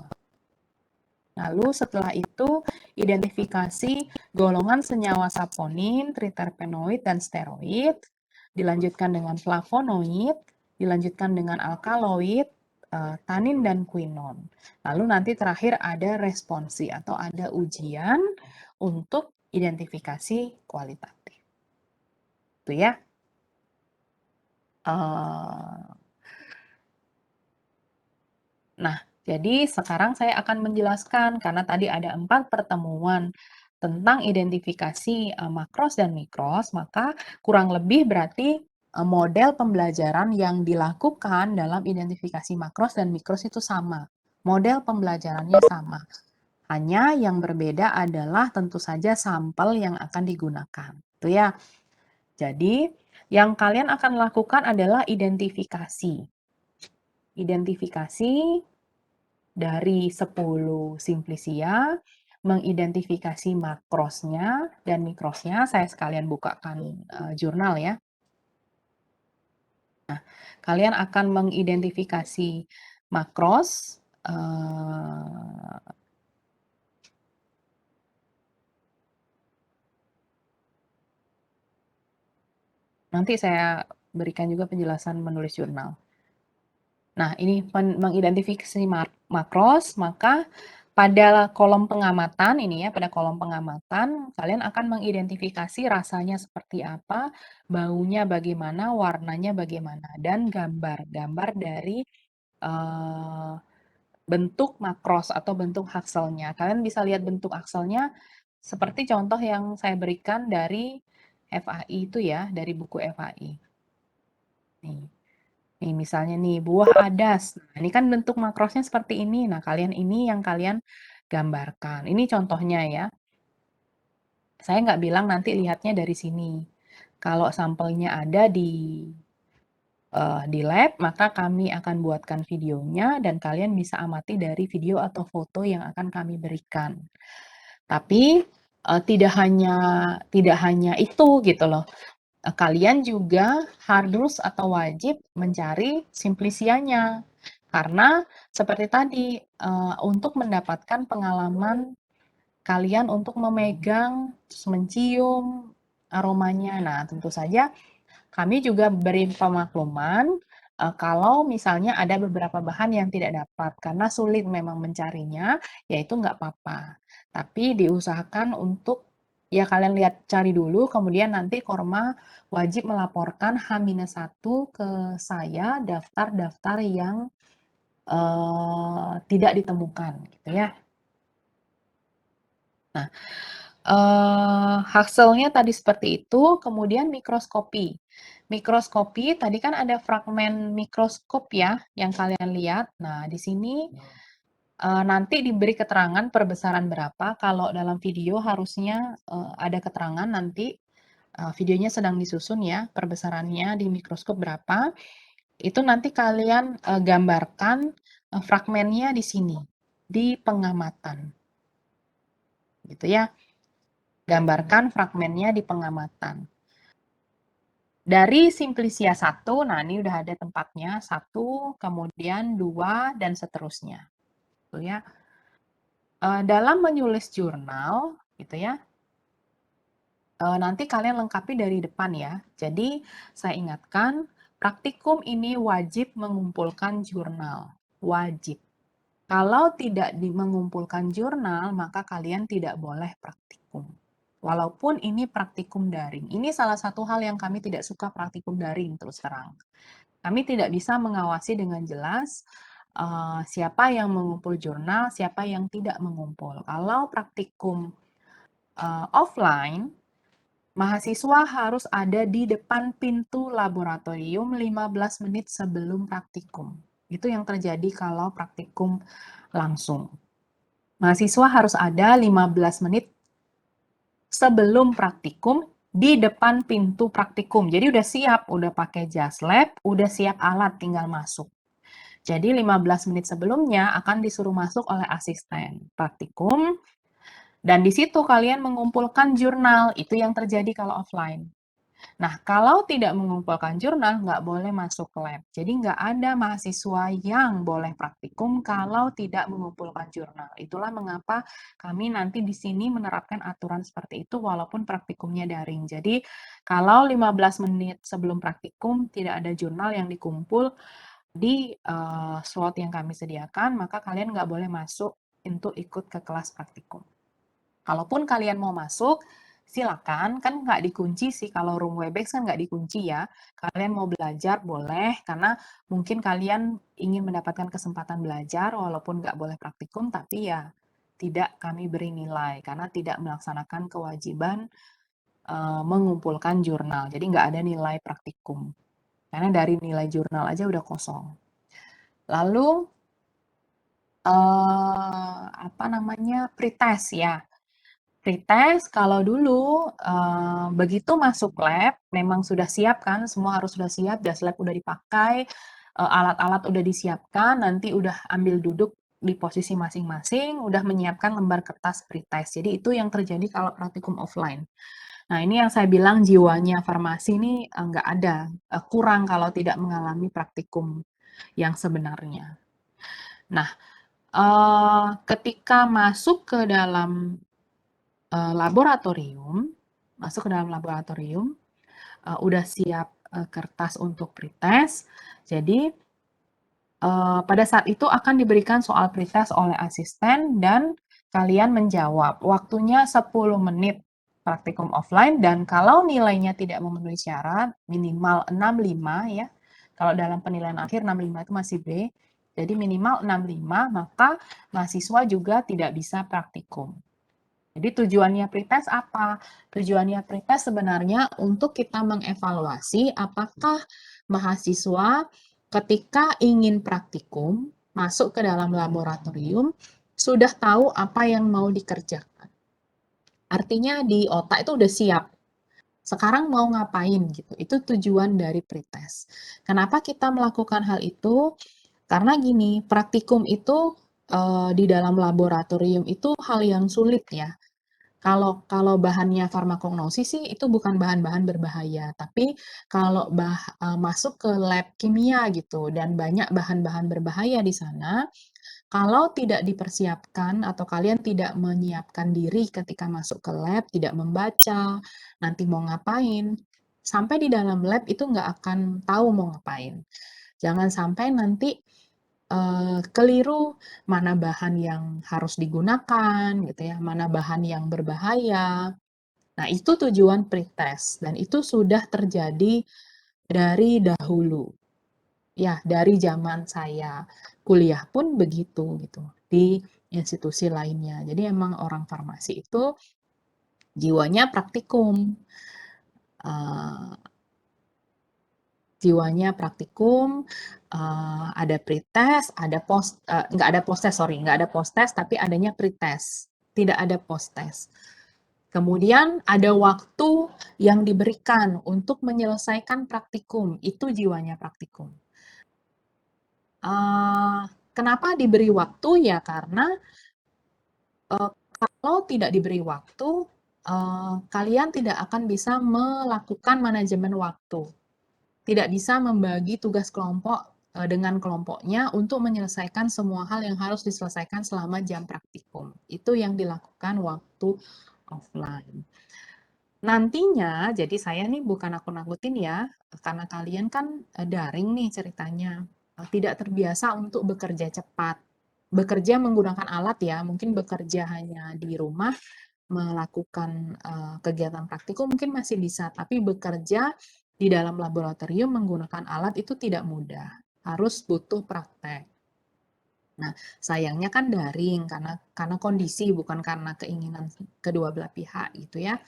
Lalu setelah itu identifikasi golongan senyawa saponin, triterpenoid, dan steroid, dilanjutkan dengan flavonoid, dilanjutkan dengan alkaloid, tanin, dan quinon. Lalu nanti terakhir ada responsi atau ada ujian untuk identifikasi kualitatif. Itu ya. Nah, jadi sekarang saya akan menjelaskan karena tadi ada 4 pertemuan tentang identifikasi makros dan mikros, maka kurang lebih berarti model pembelajaran yang dilakukan dalam identifikasi makros dan mikros itu sama. Model pembelajarannya sama. Hanya yang berbeda adalah tentu saja sampel yang akan digunakan. Itu ya. Jadi, yang kalian akan lakukan adalah identifikasi. Identifikasi dari 10 simplisia, mengidentifikasi makrosnya dan mikrosnya. Saya sekalian bukakan jurnal ya. Nah, kalian akan mengidentifikasi makros, nanti saya berikan juga penjelasan menulis jurnal. Nah, ini mengidentifikasi makros, maka pada kolom pengamatan ini ya, pada kolom pengamatan kalian akan mengidentifikasi rasanya seperti apa, baunya bagaimana, warnanya bagaimana, dan gambar dari bentuk makros atau bentuk akselnya. Kalian bisa lihat bentuk akselnya seperti contoh yang saya berikan dari FAI itu ya, dari buku FAI. Nih. Nih, misalnya nih, buah adas. Nah, ini kan bentuk makrosnya seperti ini. Nah, ini yang kalian gambarkan. Ini contohnya ya. Saya nggak bilang nanti lihatnya dari sini. Kalau sampelnya ada di lab, maka kami akan buatkan videonya dan kalian bisa amati dari video atau foto yang akan kami berikan. Tapi tidak hanya itu gitu loh. Kalian juga harus atau wajib mencari simplisianya. Karena seperti tadi, untuk mendapatkan pengalaman kalian untuk memegang, mencium aromanya. Nah, tentu saja kami juga beri pemakluman kalau misalnya ada beberapa bahan yang tidak dapat karena sulit memang mencarinya, ya itu nggak apa-apa. Tapi diusahakan untuk ya kalian lihat cari dulu, kemudian nanti Korma wajib melaporkan H-1 ke saya daftar-daftar yang tidak ditemukan, gitu ya. Nah, hakselnya tadi seperti itu, kemudian mikroskopi. Mikroskopi tadi kan ada fragmen mikroskop ya yang kalian lihat. Nah, di sini nanti diberi keterangan perbesaran berapa. Kalau dalam video harusnya ada keterangan nanti videonya sedang disusun ya, perbesarannya di mikroskop berapa. Itu nanti kalian gambarkan fragmennya di sini, di pengamatan. Gitu ya. Gambarkan fragmennya di pengamatan. Dari simplisia 1, nah ini udah ada tempatnya, 1, kemudian 2, dan seterusnya. Gitu ya. Dalam menulis jurnal, gitu ya, nanti kalian lengkapi dari depan ya. Jadi, saya ingatkan, praktikum ini wajib mengumpulkan jurnal. Wajib. Kalau tidak mengumpulkan jurnal, maka kalian tidak boleh praktikum. Walaupun ini praktikum daring. Ini salah satu hal yang kami tidak suka praktikum daring terus terang. Kami tidak bisa mengawasi dengan jelas siapa yang mengumpul jurnal, siapa yang tidak mengumpul. Kalau praktikum offline, Mahasiswa harus ada di depan pintu laboratorium 15 menit sebelum praktikum. Itu yang terjadi kalau praktikum langsung. Mahasiswa harus ada 15 menit sebelum praktikum di depan pintu praktikum. Jadi udah siap, udah pakai jas lab, udah siap alat, tinggal masuk. Jadi 15 menit sebelumnya akan disuruh masuk oleh asisten praktikum, dan di situ kalian mengumpulkan jurnal. Itu yang terjadi kalau offline. Nah, kalau tidak mengumpulkan jurnal, nggak boleh masuk lab. Jadi nggak ada mahasiswa yang boleh praktikum kalau tidak mengumpulkan jurnal. Itulah mengapa kami nanti di sini menerapkan aturan seperti itu walaupun praktikumnya daring. Jadi, kalau 15 menit sebelum praktikum tidak ada jurnal yang dikumpul di slot yang kami sediakan, maka kalian nggak boleh masuk untuk ikut ke kelas praktikum. Kalaupun kalian mau masuk, silakan, kan nggak dikunci sih, kalau room Webex kan nggak dikunci ya. Kalian mau belajar boleh, karena mungkin kalian ingin mendapatkan kesempatan belajar walaupun nggak boleh praktikum, tapi ya tidak kami beri nilai, karena tidak melaksanakan kewajiban mengumpulkan jurnal. Jadi nggak ada nilai praktikum, karena dari nilai jurnal aja udah kosong. Lalu, apa namanya, pretest ya. Pretest kalau dulu begitu masuk lab memang sudah siap kan, semua harus sudah siap, jas lab udah dipakai, alat-alat udah disiapkan, nanti udah ambil duduk di posisi masing-masing, udah menyiapkan lembar kertas pretest. Jadi itu yang terjadi kalau praktikum offline. Nah, ini yang saya bilang jiwanya farmasi ini nggak ada, kurang kalau tidak mengalami praktikum yang sebenarnya. Nah, ketika masuk ke dalam laboratorium, masuk ke dalam laboratorium, udah siap kertas untuk pretest. Jadi pada saat itu akan diberikan soal pretest oleh asisten dan kalian menjawab. Waktunya 10 menit praktikum offline, dan kalau nilainya tidak memenuhi syarat, minimal 65 ya. Kalau dalam penilaian akhir 65 itu masih B. Jadi minimal 65, maka mahasiswa juga tidak bisa praktikum. Jadi tujuannya pretest apa? Tujuannya pretest sebenarnya untuk kita mengevaluasi apakah mahasiswa ketika ingin praktikum, masuk ke dalam laboratorium, sudah tahu apa yang mau dikerjakan. Artinya di otak itu udah siap. Sekarang mau ngapain gitu. Itu tujuan dari pretest. Kenapa kita melakukan hal itu? Karena gini, praktikum itu di dalam laboratorium itu hal yang sulit ya. Kalau bahannya farmakognosi sih itu bukan bahan-bahan berbahaya, tapi kalau masuk ke lab kimia gitu dan banyak bahan-bahan berbahaya di sana, kalau tidak dipersiapkan atau kalian tidak menyiapkan diri ketika masuk ke lab, tidak membaca, nanti mau ngapain, sampai di dalam lab itu nggak akan tahu mau ngapain. Jangan sampai nanti keliru mana bahan yang harus digunakan gitu ya, mana bahan yang berbahaya. Nah, itu tujuan pretest dan itu sudah terjadi dari dahulu. Ya, dari zaman saya kuliah pun begitu gitu di institusi lainnya. Jadi emang orang farmasi itu jiwanya praktikum. Uh, Jiwanya praktikum, ada pretest, ada nggak ada post-test, sorry, nggak ada post-test, tapi adanya pretest, tidak ada post-test. Kemudian ada waktu yang diberikan untuk menyelesaikan praktikum, itu jiwanya praktikum. Kenapa diberi waktu? Ya karena kalau tidak diberi waktu, kalian tidak akan bisa melakukan manajemen waktu. Tidak bisa membagi tugas kelompok dengan kelompoknya untuk menyelesaikan semua hal yang harus diselesaikan selama jam praktikum. Itu yang dilakukan waktu offline. Nantinya, jadi saya nih bukan nakut-nakutin ya, karena kalian kan daring nih ceritanya, tidak terbiasa untuk bekerja cepat. Bekerja menggunakan alat ya, mungkin bekerja hanya di rumah, melakukan kegiatan praktikum mungkin masih bisa, tapi bekerja di dalam laboratorium menggunakan alat itu tidak mudah, harus butuh praktek. Nah, sayangnya kan daring karena kondisi bukan karena keinginan kedua belah pihak gitu ya.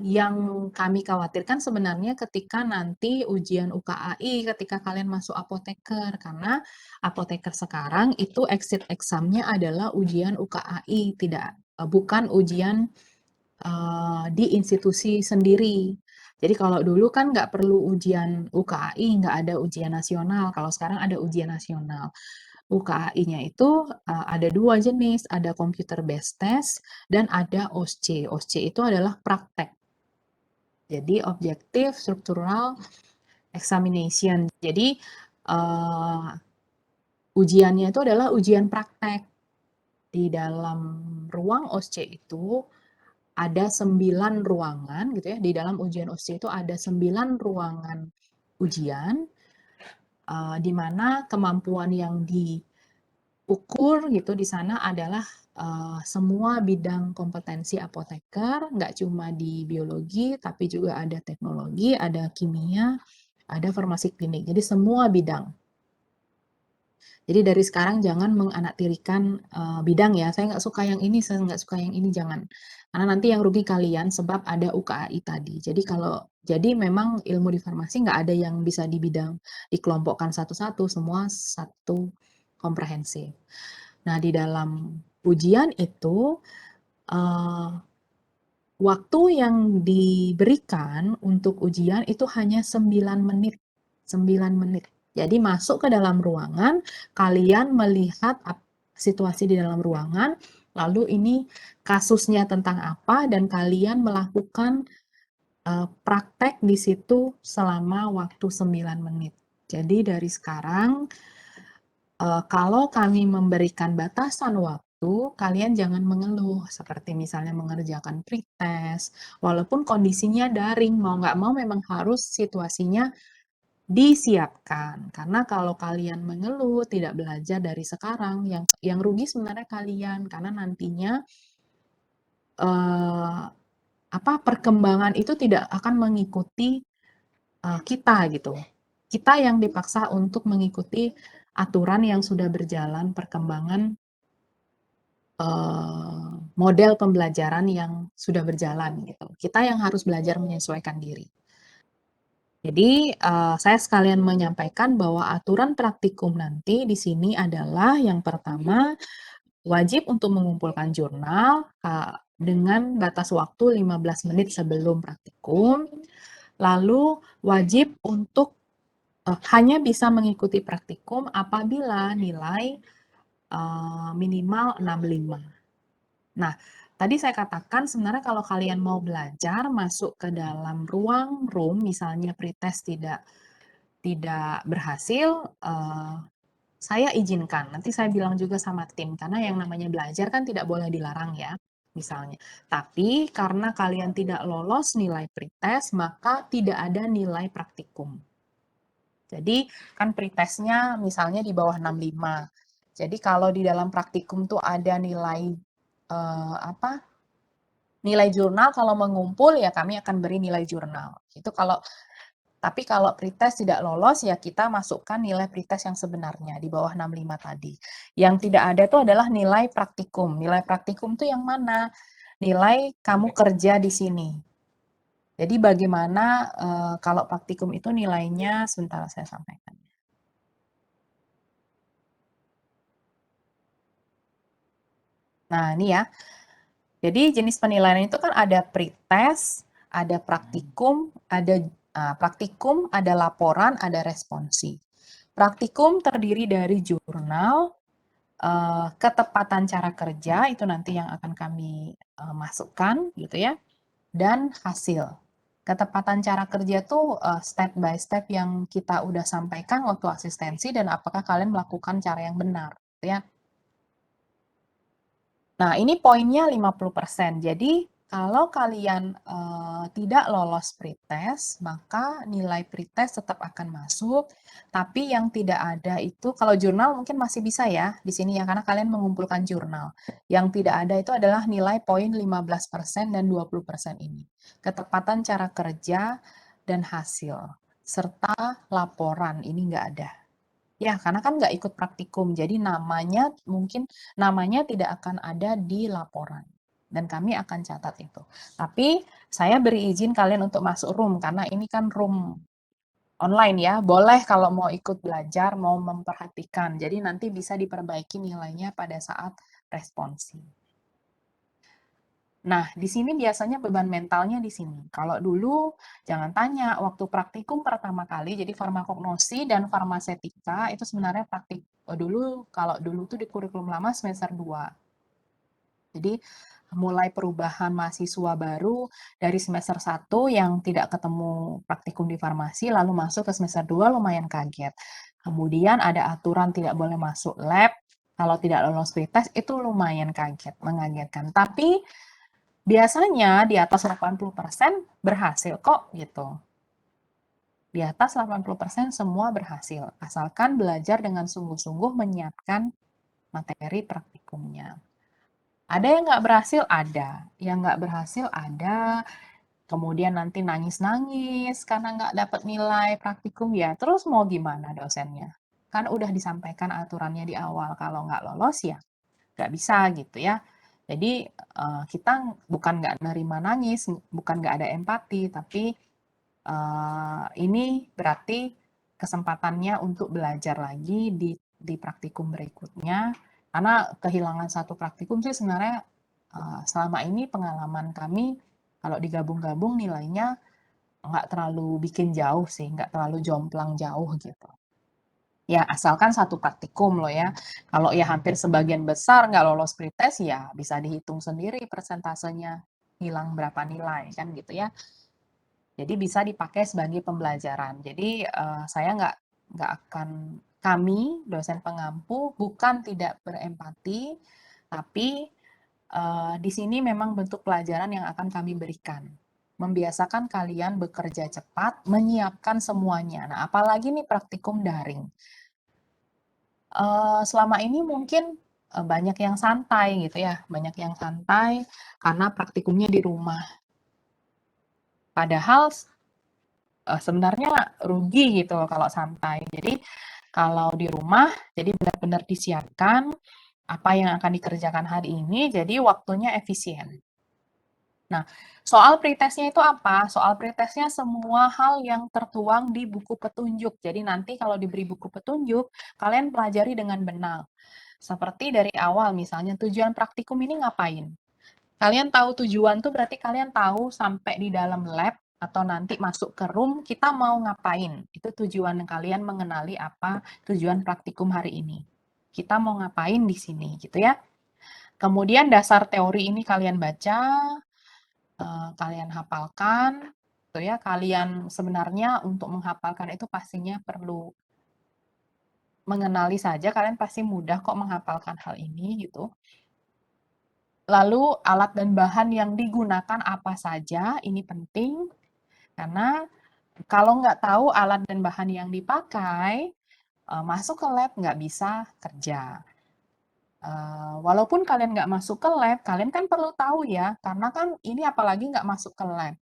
Yang kami khawatirkan sebenarnya ketika nanti ujian UKAI ketika kalian masuk apoteker, karena apoteker sekarang itu exit exam-nya adalah ujian UKAI, bukan ujian di institusi sendiri. Jadi kalau dulu kan nggak perlu ujian UKAI, nggak ada ujian nasional. Kalau sekarang ada ujian nasional. UKAI-nya itu ada 2 jenis, ada computer based test dan ada OSCE. OSCE itu adalah praktek. Jadi objective structural examination. Jadi ujiannya itu adalah ujian praktek. Di dalam ruang OSCE itu ada 9 ruangan gitu ya. Di dalam ujian OSCE itu ada 9 ruangan ujian di mana kemampuan yang diukur gitu di sana adalah semua bidang kompetensi apoteker, nggak cuma di biologi, tapi juga ada teknologi, ada kimia, ada farmasi klinik. Jadi semua bidang. Jadi dari sekarang jangan menganaktirikan bidang ya. Saya nggak suka yang ini, saya nggak suka yang ini, jangan. Karena nanti yang rugi kalian sebab ada UKAI tadi. Jadi memang ilmu di farmasi nggak ada yang bisa di bidang dikelompokkan satu-satu, semua satu komprehensif. Nah di dalam ujian itu waktu yang diberikan untuk ujian itu hanya 9 menit. 9 menit. Jadi masuk ke dalam ruangan, kalian melihat situasi di dalam ruangan, lalu ini kasusnya tentang apa, dan kalian melakukan praktek di situ selama waktu 9 menit. Jadi dari sekarang, kalau kami memberikan batasan waktu, kalian jangan mengeluh, seperti misalnya mengerjakan pretest, walaupun kondisinya daring, mau nggak mau memang harus situasinya disiapkan. Karena kalau kalian mengeluh, tidak belajar dari sekarang, yang rugi sebenarnya kalian, karena nantinya perkembangan itu tidak akan mengikuti kita gitu. Kita yang dipaksa untuk mengikuti aturan yang sudah berjalan, perkembangan model pembelajaran yang sudah berjalan gitu. Kita yang harus belajar menyesuaikan diri. Jadi saya sekalian menyampaikan bahwa aturan praktikum nanti di sini adalah yang pertama wajib untuk mengumpulkan jurnal dengan batas waktu 15 menit sebelum praktikum. Lalu wajib untuk hanya bisa mengikuti praktikum apabila nilai minimal 65. Nah, tadi saya katakan sebenarnya kalau kalian mau belajar masuk ke dalam room, misalnya pretest tidak berhasil, saya izinkan. Nanti saya bilang juga sama tim, karena yang namanya belajar kan tidak boleh dilarang ya, misalnya. Tapi karena kalian tidak lolos nilai pretest, maka tidak ada nilai praktikum. Jadi kan pretestnya misalnya di bawah 65. Jadi kalau di dalam praktikum tuh ada nilai nilai jurnal, kalau mengumpul ya kami akan beri nilai jurnal. Tapi kalau pretest tidak lolos ya kita masukkan nilai pretest yang sebenarnya di bawah 65 tadi. Yang tidak ada itu adalah nilai praktikum. Nilai praktikum itu yang mana? Nilai kamu kerja di sini. Jadi bagaimana kalau praktikum itu nilainya, sebentar saya sampaikan. Nah, ini ya. Jadi jenis penilaian itu kan ada pretest, ada praktikum, ada laporan, ada responsi. Praktikum terdiri dari jurnal, ketepatan cara kerja itu nanti yang akan kami masukkan gitu ya, dan hasil. Ketepatan cara kerja tuh step by step yang kita udah sampaikan waktu asistensi dan apakah kalian melakukan cara yang benar gitu ya. Nah, ini poinnya 50%. Jadi, kalau kalian tidak lolos pretest, maka nilai pretest tetap akan masuk. Tapi yang tidak ada itu, kalau jurnal mungkin masih bisa ya di sini ya, karena kalian mengumpulkan jurnal. Yang tidak ada itu adalah nilai poin 15% dan 20% ini. Ketepatan cara kerja dan hasil, serta laporan, ini nggak ada. Ya, karena kan nggak ikut praktikum, jadi namanya tidak akan ada di laporan. dan kami akan catat itu. Tapi saya beri izin kalian untuk masuk room karena ini kan room online ya. Boleh kalau mau ikut belajar, mau memperhatikan. Jadi nanti bisa diperbaiki nilainya pada saat responsi. Nah, di sini biasanya beban mentalnya di sini. Kalau dulu, jangan tanya, waktu praktikum pertama kali, jadi farmakognosi dan farmasetika itu sebenarnya kalau dulu tuh di kurikulum lama semester 2. Jadi mulai perubahan mahasiswa baru dari semester 1 yang tidak ketemu praktikum di farmasi, lalu masuk ke semester 2 lumayan kaget. Kemudian ada aturan tidak boleh masuk lab, kalau tidak lolos pretest itu lumayan kaget, mengagetkan. Tapi biasanya di atas 80% berhasil kok gitu. Di atas 80% semua berhasil, asalkan belajar dengan sungguh-sungguh menyiapkan materi praktikumnya. Ada yang nggak berhasil? Ada. Yang nggak berhasil ada, kemudian nanti nangis-nangis karena nggak dapat nilai praktikum ya. Terus mau gimana dosennya? Kan udah disampaikan aturannya di awal, kalau nggak lolos ya nggak bisa gitu ya. Jadi kita bukan nggak nerima nangis, bukan nggak ada empati, tapi ini berarti kesempatannya untuk belajar lagi di praktikum berikutnya. Karena kehilangan satu praktikum sih sebenarnya selama ini pengalaman kami kalau digabung-gabung nilainya nggak terlalu bikin jauh sih, nggak terlalu jomplang jauh gitu. Ya, asalkan satu praktikum loh ya. Kalau ya hampir sebagian besar nggak lolos pretest, ya bisa dihitung sendiri persentasenya hilang berapa nilai kan gitu ya. Jadi bisa dipakai sebagai pembelajaran. Jadi saya kami dosen pengampu bukan tidak berempati, tapi di sini memang bentuk pelajaran yang akan kami berikan. Membiasakan kalian bekerja cepat, menyiapkan semuanya. Nah, apalagi nih praktikum daring. Selama ini mungkin banyak yang santai gitu ya, banyak yang santai karena praktikumnya di rumah. Padahal sebenarnya rugi gitu loh kalau santai. Jadi kalau di rumah, jadi benar-benar disiapkan apa yang akan dikerjakan hari ini, jadi waktunya efisien. Nah, soal pretestnya itu apa? Soal pretestnya semua hal yang tertuang di buku petunjuk. Jadi nanti kalau diberi buku petunjuk, kalian pelajari dengan benar. Seperti dari awal misalnya tujuan praktikum ini ngapain? Kalian tahu tujuan tuh berarti kalian tahu sampai di dalam lab atau nanti masuk ke room kita mau ngapain. Itu tujuan kalian mengenali apa tujuan praktikum hari ini. Kita mau ngapain di sini gitu ya. Kemudian dasar teori ini kalian baca, kalian hafalkan gitu ya. Kalian sebenarnya untuk menghafalkan itu pastinya perlu mengenali saja, kalian pasti mudah kok menghafalkan hal ini gitu. Lalu alat dan bahan yang digunakan apa saja, ini penting karena kalau nggak tahu alat dan bahan yang dipakai, masuk ke lab nggak bisa kerja. Walaupun kalian nggak masuk ke lab, kalian kan perlu tahu ya, karena kan ini apalagi nggak masuk ke lab.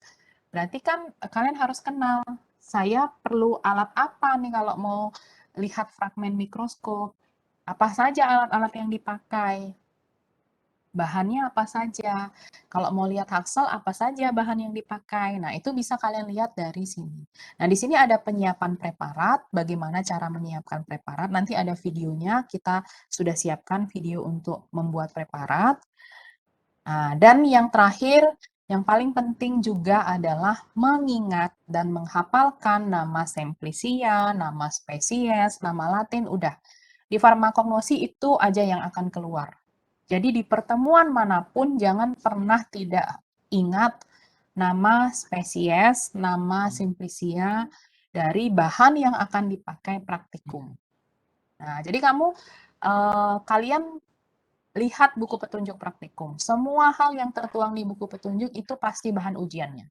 Berarti kan kalian harus kenal, saya perlu alat apa nih kalau mau lihat fragmen mikroskop, apa saja alat-alat yang dipakai, bahannya apa saja. Kalau mau lihat Haxel, apa saja bahan yang dipakai. Nah, itu bisa kalian lihat dari sini. Nah, di sini ada penyiapan preparat, bagaimana cara menyiapkan preparat. Nanti ada videonya, kita sudah siapkan video untuk membuat preparat. Nah, dan yang terakhir, yang paling penting juga adalah mengingat dan menghafalkan nama Simplicia, nama spesies, nama Latin, udah. Di farmakognosi itu aja yang akan keluar. Jadi di pertemuan manapun jangan pernah tidak ingat nama spesies, nama Simplicia dari bahan yang akan dipakai praktikum. Nah, jadi kalian lihat buku petunjuk praktikum. Semua hal yang tertuang di buku petunjuk itu pasti bahan ujiannya.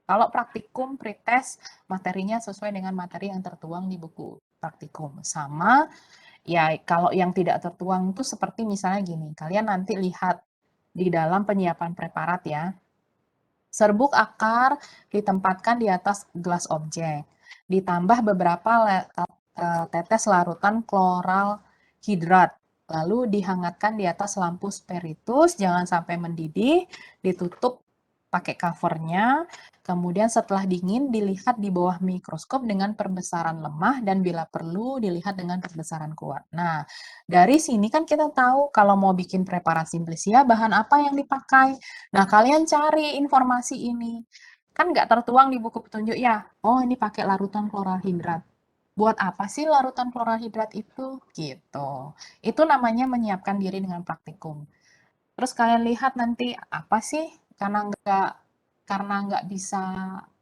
Kalau praktikum, pretest, materinya sesuai dengan materi yang tertuang di buku praktikum. Sama ya, kalau yang tidak tertuang itu seperti misalnya gini, kalian nanti lihat di dalam penyiapan preparat ya, serbuk akar ditempatkan di atas gelas objek, ditambah beberapa tetes larutan kloral hidrat. Lalu dihangatkan di atas lampu spiritus, jangan sampai mendidih, ditutup pakai covernya. Kemudian setelah dingin dilihat di bawah mikroskop dengan perbesaran lemah dan bila perlu dilihat dengan perbesaran kuat. Nah, dari sini kan kita tahu kalau mau bikin preparat simplisia bahan apa yang dipakai. Nah, kalian cari informasi ini. Kan nggak tertuang di buku petunjuk ya. Oh, ini pakai larutan klorahidrat. Buat apa sih larutan klorahidrat itu? Gitu. Itu namanya menyiapkan diri dengan praktikum. Terus kalian lihat nanti apa sih, karena nggak bisa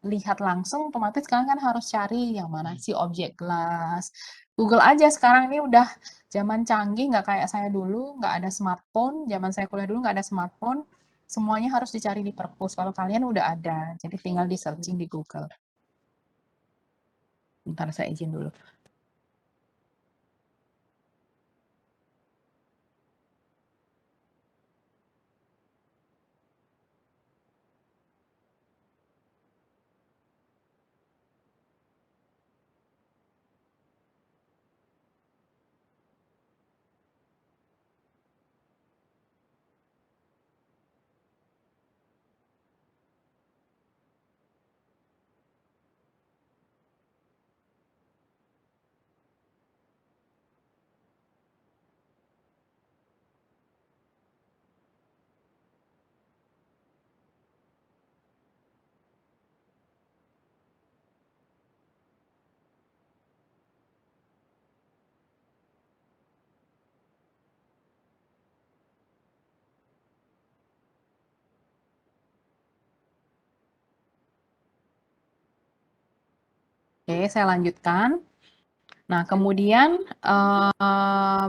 lihat langsung, otomatis kalian kan harus cari yang mana sih objek kelas. Google aja sekarang ini udah zaman canggih, nggak kayak saya dulu, nggak ada smartphone. Zaman saya kuliah dulu nggak ada smartphone. Semuanya harus dicari di perpus. Kalau kalian udah ada, jadi tinggal di searching di Google. Bentar saya izin dulu. Oke, saya lanjutkan. Nah, kemudian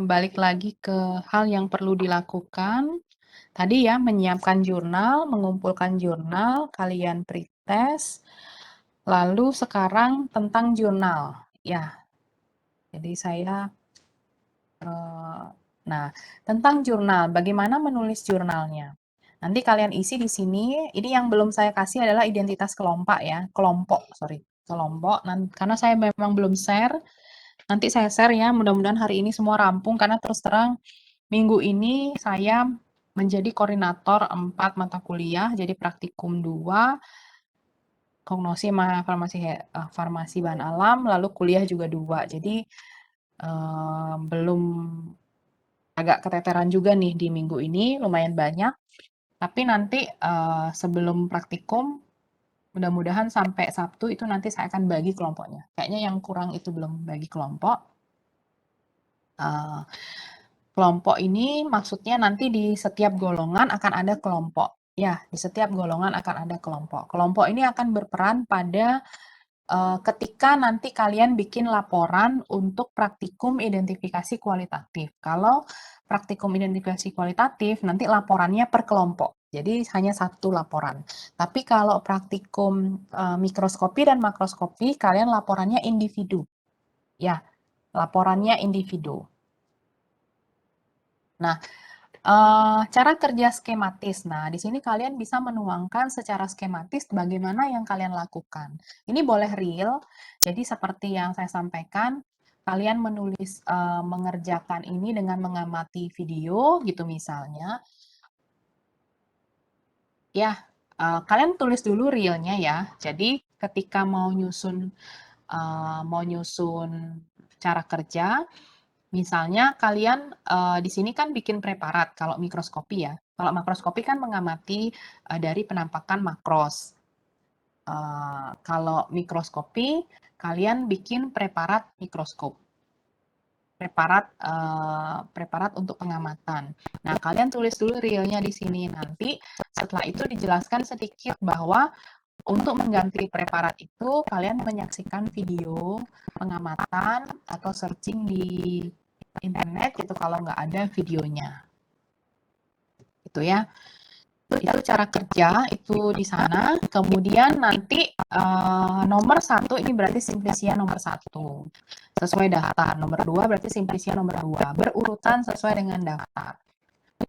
balik lagi ke hal yang perlu dilakukan. Tadi ya, menyiapkan jurnal, mengumpulkan jurnal, kalian pretest. Lalu sekarang tentang jurnal. Ya, jadi saya nah, tentang jurnal, bagaimana menulis jurnalnya? Nanti kalian isi di sini. Ini yang belum saya kasih adalah identitas kelompok ya, kelompok. Karena saya memang belum share. Nanti saya share ya, mudah-mudahan hari ini semua rampung karena terus terang minggu ini saya menjadi koordinator 4 mata kuliah, jadi praktikum 2, kognosi sama farmasi bahan alam, lalu kuliah juga 2. Jadi belum, agak keteteran juga nih di minggu ini, lumayan banyak. Tapi nanti sebelum praktikum, mudah-mudahan sampai Sabtu itu nanti saya akan bagi kelompoknya. Kayaknya yang kurang itu belum bagi kelompok. Kelompok ini maksudnya nanti di setiap golongan akan ada kelompok. Ya, di setiap golongan akan ada kelompok. Kelompok ini akan berperan pada ketika nanti kalian bikin laporan untuk praktikum identifikasi kualitatif. Kalau praktikum identifikasi kualitatif, nanti laporannya per kelompok. Jadi hanya satu laporan. Tapi kalau praktikum mikroskopi dan makroskopi, kalian laporannya individu. Ya, laporannya individu. Nah, cara kerja skematis. Nah, di sini kalian bisa menuangkan secara skematis bagaimana yang kalian lakukan. Ini boleh real, jadi seperti yang saya sampaikan, kalian menulis, mengerjakan ini dengan mengamati video gitu misalnya. Ya, kalian tulis dulu realnya ya. Jadi ketika mau nyusun cara kerja, misalnya kalian di sini kan bikin preparat kalau mikroskopi ya. Kalau makroskopi kan mengamati dari penampakan makros. Kalau mikroskopi kalian bikin preparat mikroskop. Preparat untuk pengamatan. Nah, kalian tulis dulu realnya di sini. Nanti setelah itu dijelaskan sedikit bahwa untuk mengganti preparat itu kalian menyaksikan video pengamatan atau searching di internet gitu kalau nggak ada videonya. Itu ya. Itu cara kerja itu di sana. Kemudian nanti nomor 1 ini berarti simplisia nomor 1 sesuai daftar. Nomor 2 berarti simplisia nomor 2 berurutan sesuai dengan daftar.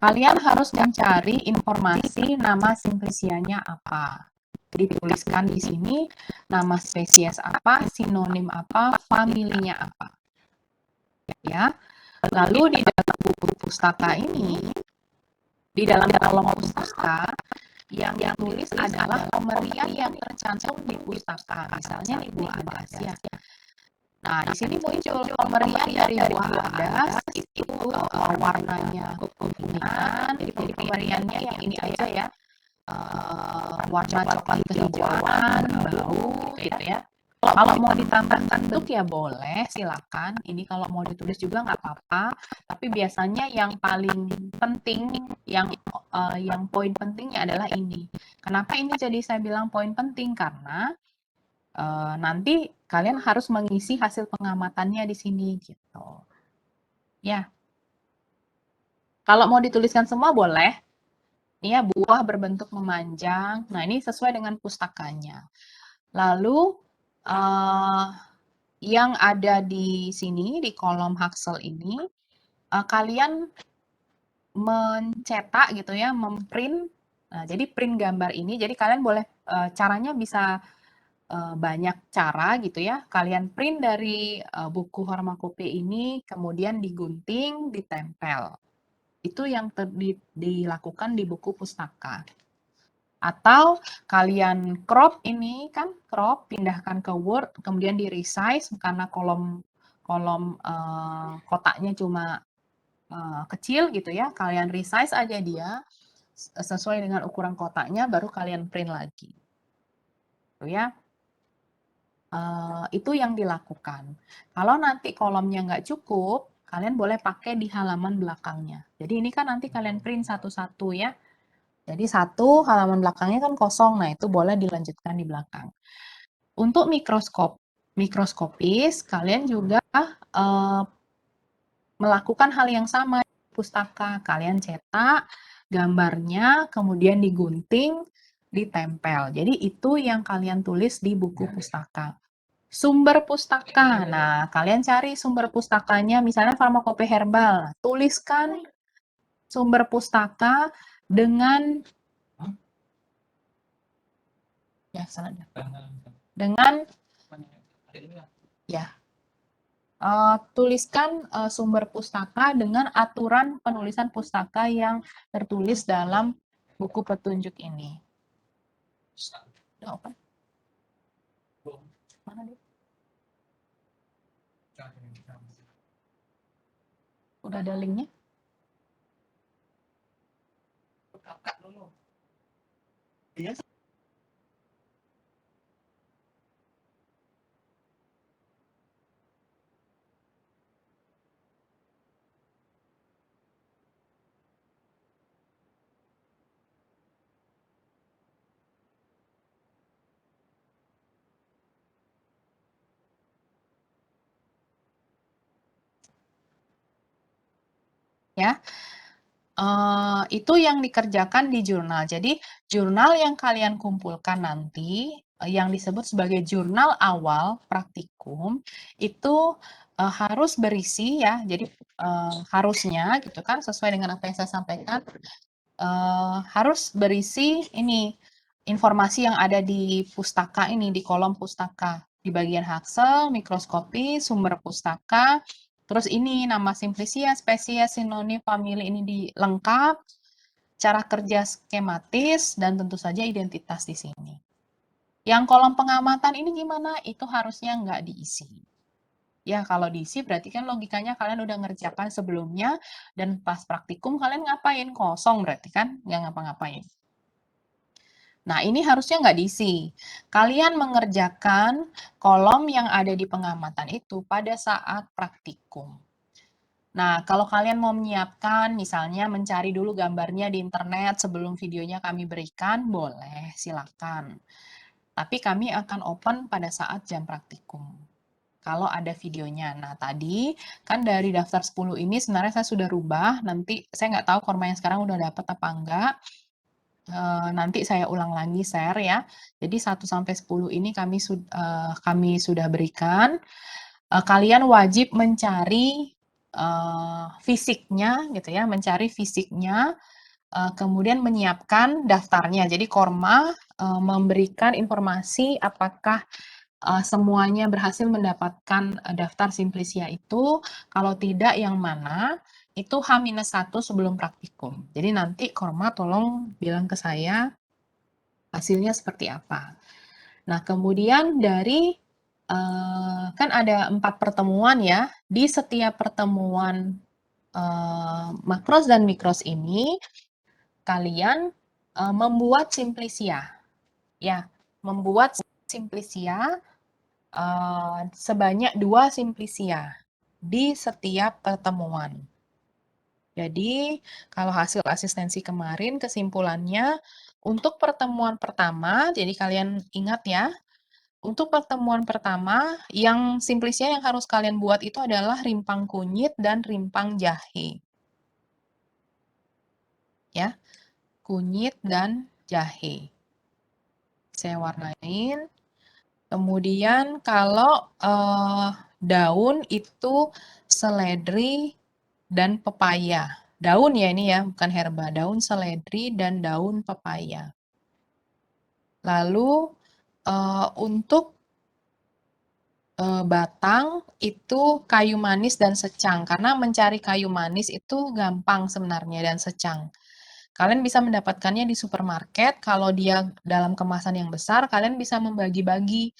Kalian harus mencari informasi nama simplisianya apa. Dituliskan di sini nama spesies apa, sinonim apa, familinya apa. Ya. Lalu di dalam buku pustaka ini, di dalam kolom pustaka, yang ditulis adalah pemberian yang tercantum di pustaka. Misalnya nih buah adas ya. Nah, di sini muncul pemberian dari buah adas itu warnanya kekuningan. Jadi pemberiannya yang ini aja ya. Warna coklat kehijauan, bau gitu ya. Kalau mau ditambahkan bentuk ya boleh, silakan. Ini kalau mau ditulis juga nggak apa-apa. Tapi biasanya yang paling penting, yang poin pentingnya adalah ini. Kenapa ini jadi saya bilang poin penting? Karena nanti kalian harus mengisi hasil pengamatannya di sini gitu. Ya. Kalau mau dituliskan semua boleh. Ini ya buah berbentuk memanjang. Nah, ini sesuai dengan pustakanya. Lalu yang ada di sini di kolom Haksel ini kalian mencetak gitu ya, memprint. Nah, jadi print gambar ini. Jadi kalian boleh caranya bisa banyak cara gitu ya. Kalian print dari buku Harmakope ini, kemudian digunting, ditempel. Itu yang dilakukan di buku pustaka. Atau kalian crop ini kan, crop, pindahkan ke Word, kemudian di resize karena kolom kotaknya cuma kecil gitu ya. Kalian resize aja dia sesuai dengan ukuran kotaknya, baru kalian print lagi. Gitu ya. Itu yang dilakukan. Kalau nanti kolomnya nggak cukup, kalian boleh pakai di halaman belakangnya. Jadi ini kan nanti kalian print satu-satu ya. Jadi satu halaman belakangnya kan kosong, nah itu boleh dilanjutkan di belakang. Untuk mikroskopis, kalian juga melakukan hal yang sama di pustaka. Kalian cetak gambarnya, kemudian digunting, ditempel. Jadi itu yang kalian tulis di buku pustaka. Sumber pustaka. Nah, kalian cari sumber pustakanya, misalnya farmakope herbal. Tuliskan sumber pustaka dengan dengan ya tuliskan sumber pustaka dengan aturan penulisan pustaka yang tertulis dalam buku petunjuk ini. Udah open? Mana dia? Udah ada linknya? Iya. Ya. Itu yang dikerjakan di jurnal. Jadi jurnal yang kalian kumpulkan nanti yang disebut sebagai jurnal awal praktikum itu harus berisi ya. Jadi harusnya gitu kan sesuai dengan apa yang saya sampaikan harus berisi ini informasi yang ada di pustaka ini di kolom pustaka di bagian Haksel, mikroskopi, sumber pustaka. Terus ini nama simplisia, spesies, sinonim, famili ini lengkap, cara kerja skematis, dan tentu saja identitas di sini. Yang kolom pengamatan ini gimana? Itu harusnya nggak diisi. Ya, kalau diisi berarti kan logikanya kalian udah ngerjakan sebelumnya, dan pas praktikum kalian ngapain? Kosong berarti kan, nggak ngapa-ngapain. Nah, ini harusnya nggak diisi. Kalian mengerjakan kolom yang ada di pengamatan itu pada saat praktikum. Nah, kalau kalian mau menyiapkan, misalnya mencari dulu gambarnya di internet sebelum videonya kami berikan, boleh, silakan. Tapi kami akan open pada saat jam praktikum. Kalau ada videonya. Nah, tadi kan dari daftar 10 ini sebenarnya saya sudah rubah. Nanti saya nggak tahu korma yang sekarang udah dapat apa enggak. Nanti saya ulang lagi share ya. Jadi 1-10 ini kami sudah berikan. Kalian wajib mencari fisiknya gitu ya, mencari fisiknya, kemudian menyiapkan daftarnya. Jadi Korma memberikan informasi apakah semuanya berhasil mendapatkan daftar Simplisia itu, kalau tidak yang mana, itu H-1 sebelum praktikum. Jadi nanti Korma tolong bilang ke saya hasilnya seperti apa. Nah, kemudian dari kan ada 4 pertemuan ya. Di setiap pertemuan makros dan mikros ini kalian membuat Simplisia. Ya, membuat Simplisia sebanyak 2 Simplisia di setiap pertemuan. Jadi, kalau hasil asistensi kemarin kesimpulannya untuk pertemuan pertama, jadi kalian ingat ya, untuk pertemuan pertama yang Simplisia yang harus kalian buat itu adalah rimpang kunyit dan rimpang jahe. Ya, kunyit dan jahe. Saya warnain. Kemudian kalau daun itu seledri dan pepaya. Daun ya ini ya, bukan herba. Daun seledri dan daun pepaya. Lalu untuk batang itu kayu manis dan secang. Karena mencari kayu manis itu gampang sebenarnya dan secang. Kalian bisa mendapatkannya di supermarket. Kalau dia dalam kemasan yang besar, kalian bisa membagi-bagi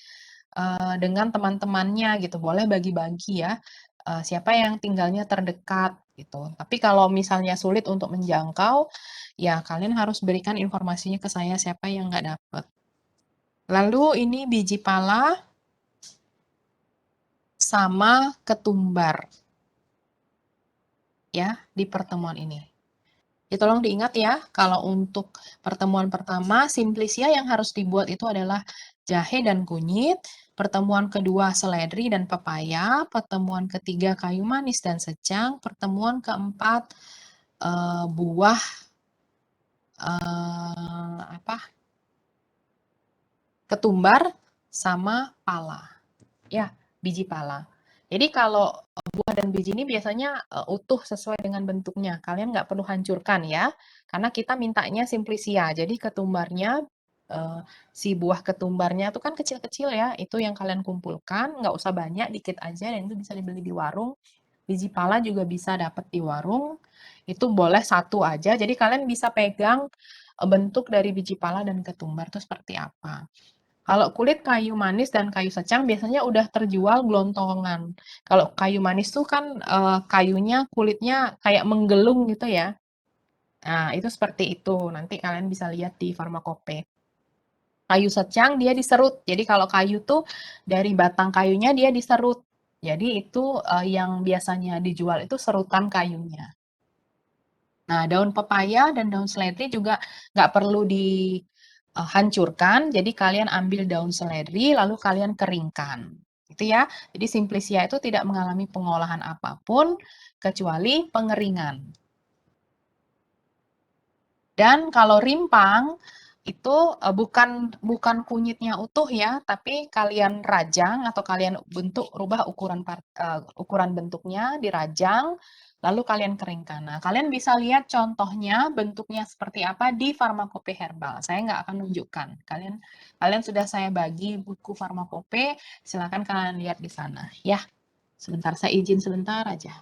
dengan teman-temannya gitu. Boleh bagi-bagi ya. Siapa yang tinggalnya terdekat gitu. Tapi kalau misalnya sulit untuk menjangkau, ya kalian harus berikan informasinya ke saya siapa yang nggak dapat. Lalu ini biji pala sama ketumbar ya di pertemuan ini. Ya, tolong diingat ya, kalau untuk pertemuan pertama, Simplisia yang harus dibuat itu adalah jahe dan kunyit, pertemuan kedua seledri dan pepaya, pertemuan ketiga kayu manis dan secang, pertemuan keempat buah ketumbar sama pala. Ya, biji pala. Jadi kalau buah dan biji ini biasanya utuh sesuai dengan bentuknya. Kalian nggak perlu hancurkan ya, karena kita mintanya Simplisia. Jadi ketumbarnya, si buah ketumbarnya itu kan kecil-kecil ya, itu yang kalian kumpulkan, nggak usah banyak, dikit aja, dan itu bisa dibeli di warung. Biji pala juga bisa dapat di warung, itu boleh satu aja. Jadi kalian bisa pegang bentuk dari biji pala dan ketumbar itu seperti apa. Kalau kulit kayu manis dan kayu secang biasanya udah terjual gelontongan. Kalau kayu manis tuh kan kayunya, kulitnya kayak menggelung gitu ya. Nah, itu seperti itu. Nanti kalian bisa lihat di Farmakope. Kayu secang dia diserut. Jadi kalau kayu tuh dari batang kayunya dia diserut. Jadi itu yang biasanya dijual itu serutan kayunya. Nah, daun pepaya dan daun seledri juga nggak perlu dihancurkan. Jadi kalian ambil daun seledri, lalu kalian keringkan. Gitu ya. Jadi Simplisia itu tidak mengalami pengolahan apapun, kecuali pengeringan. Dan kalau rimpang, itu bukan kunyitnya utuh ya, tapi kalian rajang atau kalian rubah ukuran bentuknya, dirajang, lalu kalian keringkan. Nah, kalian bisa lihat contohnya bentuknya seperti apa di Farmakope Herbal. Saya nggak akan nunjukkan. Kalian sudah saya bagi buku Farmakope, silakan kalian lihat di sana. Ya, sebentar saya izin sebentar aja.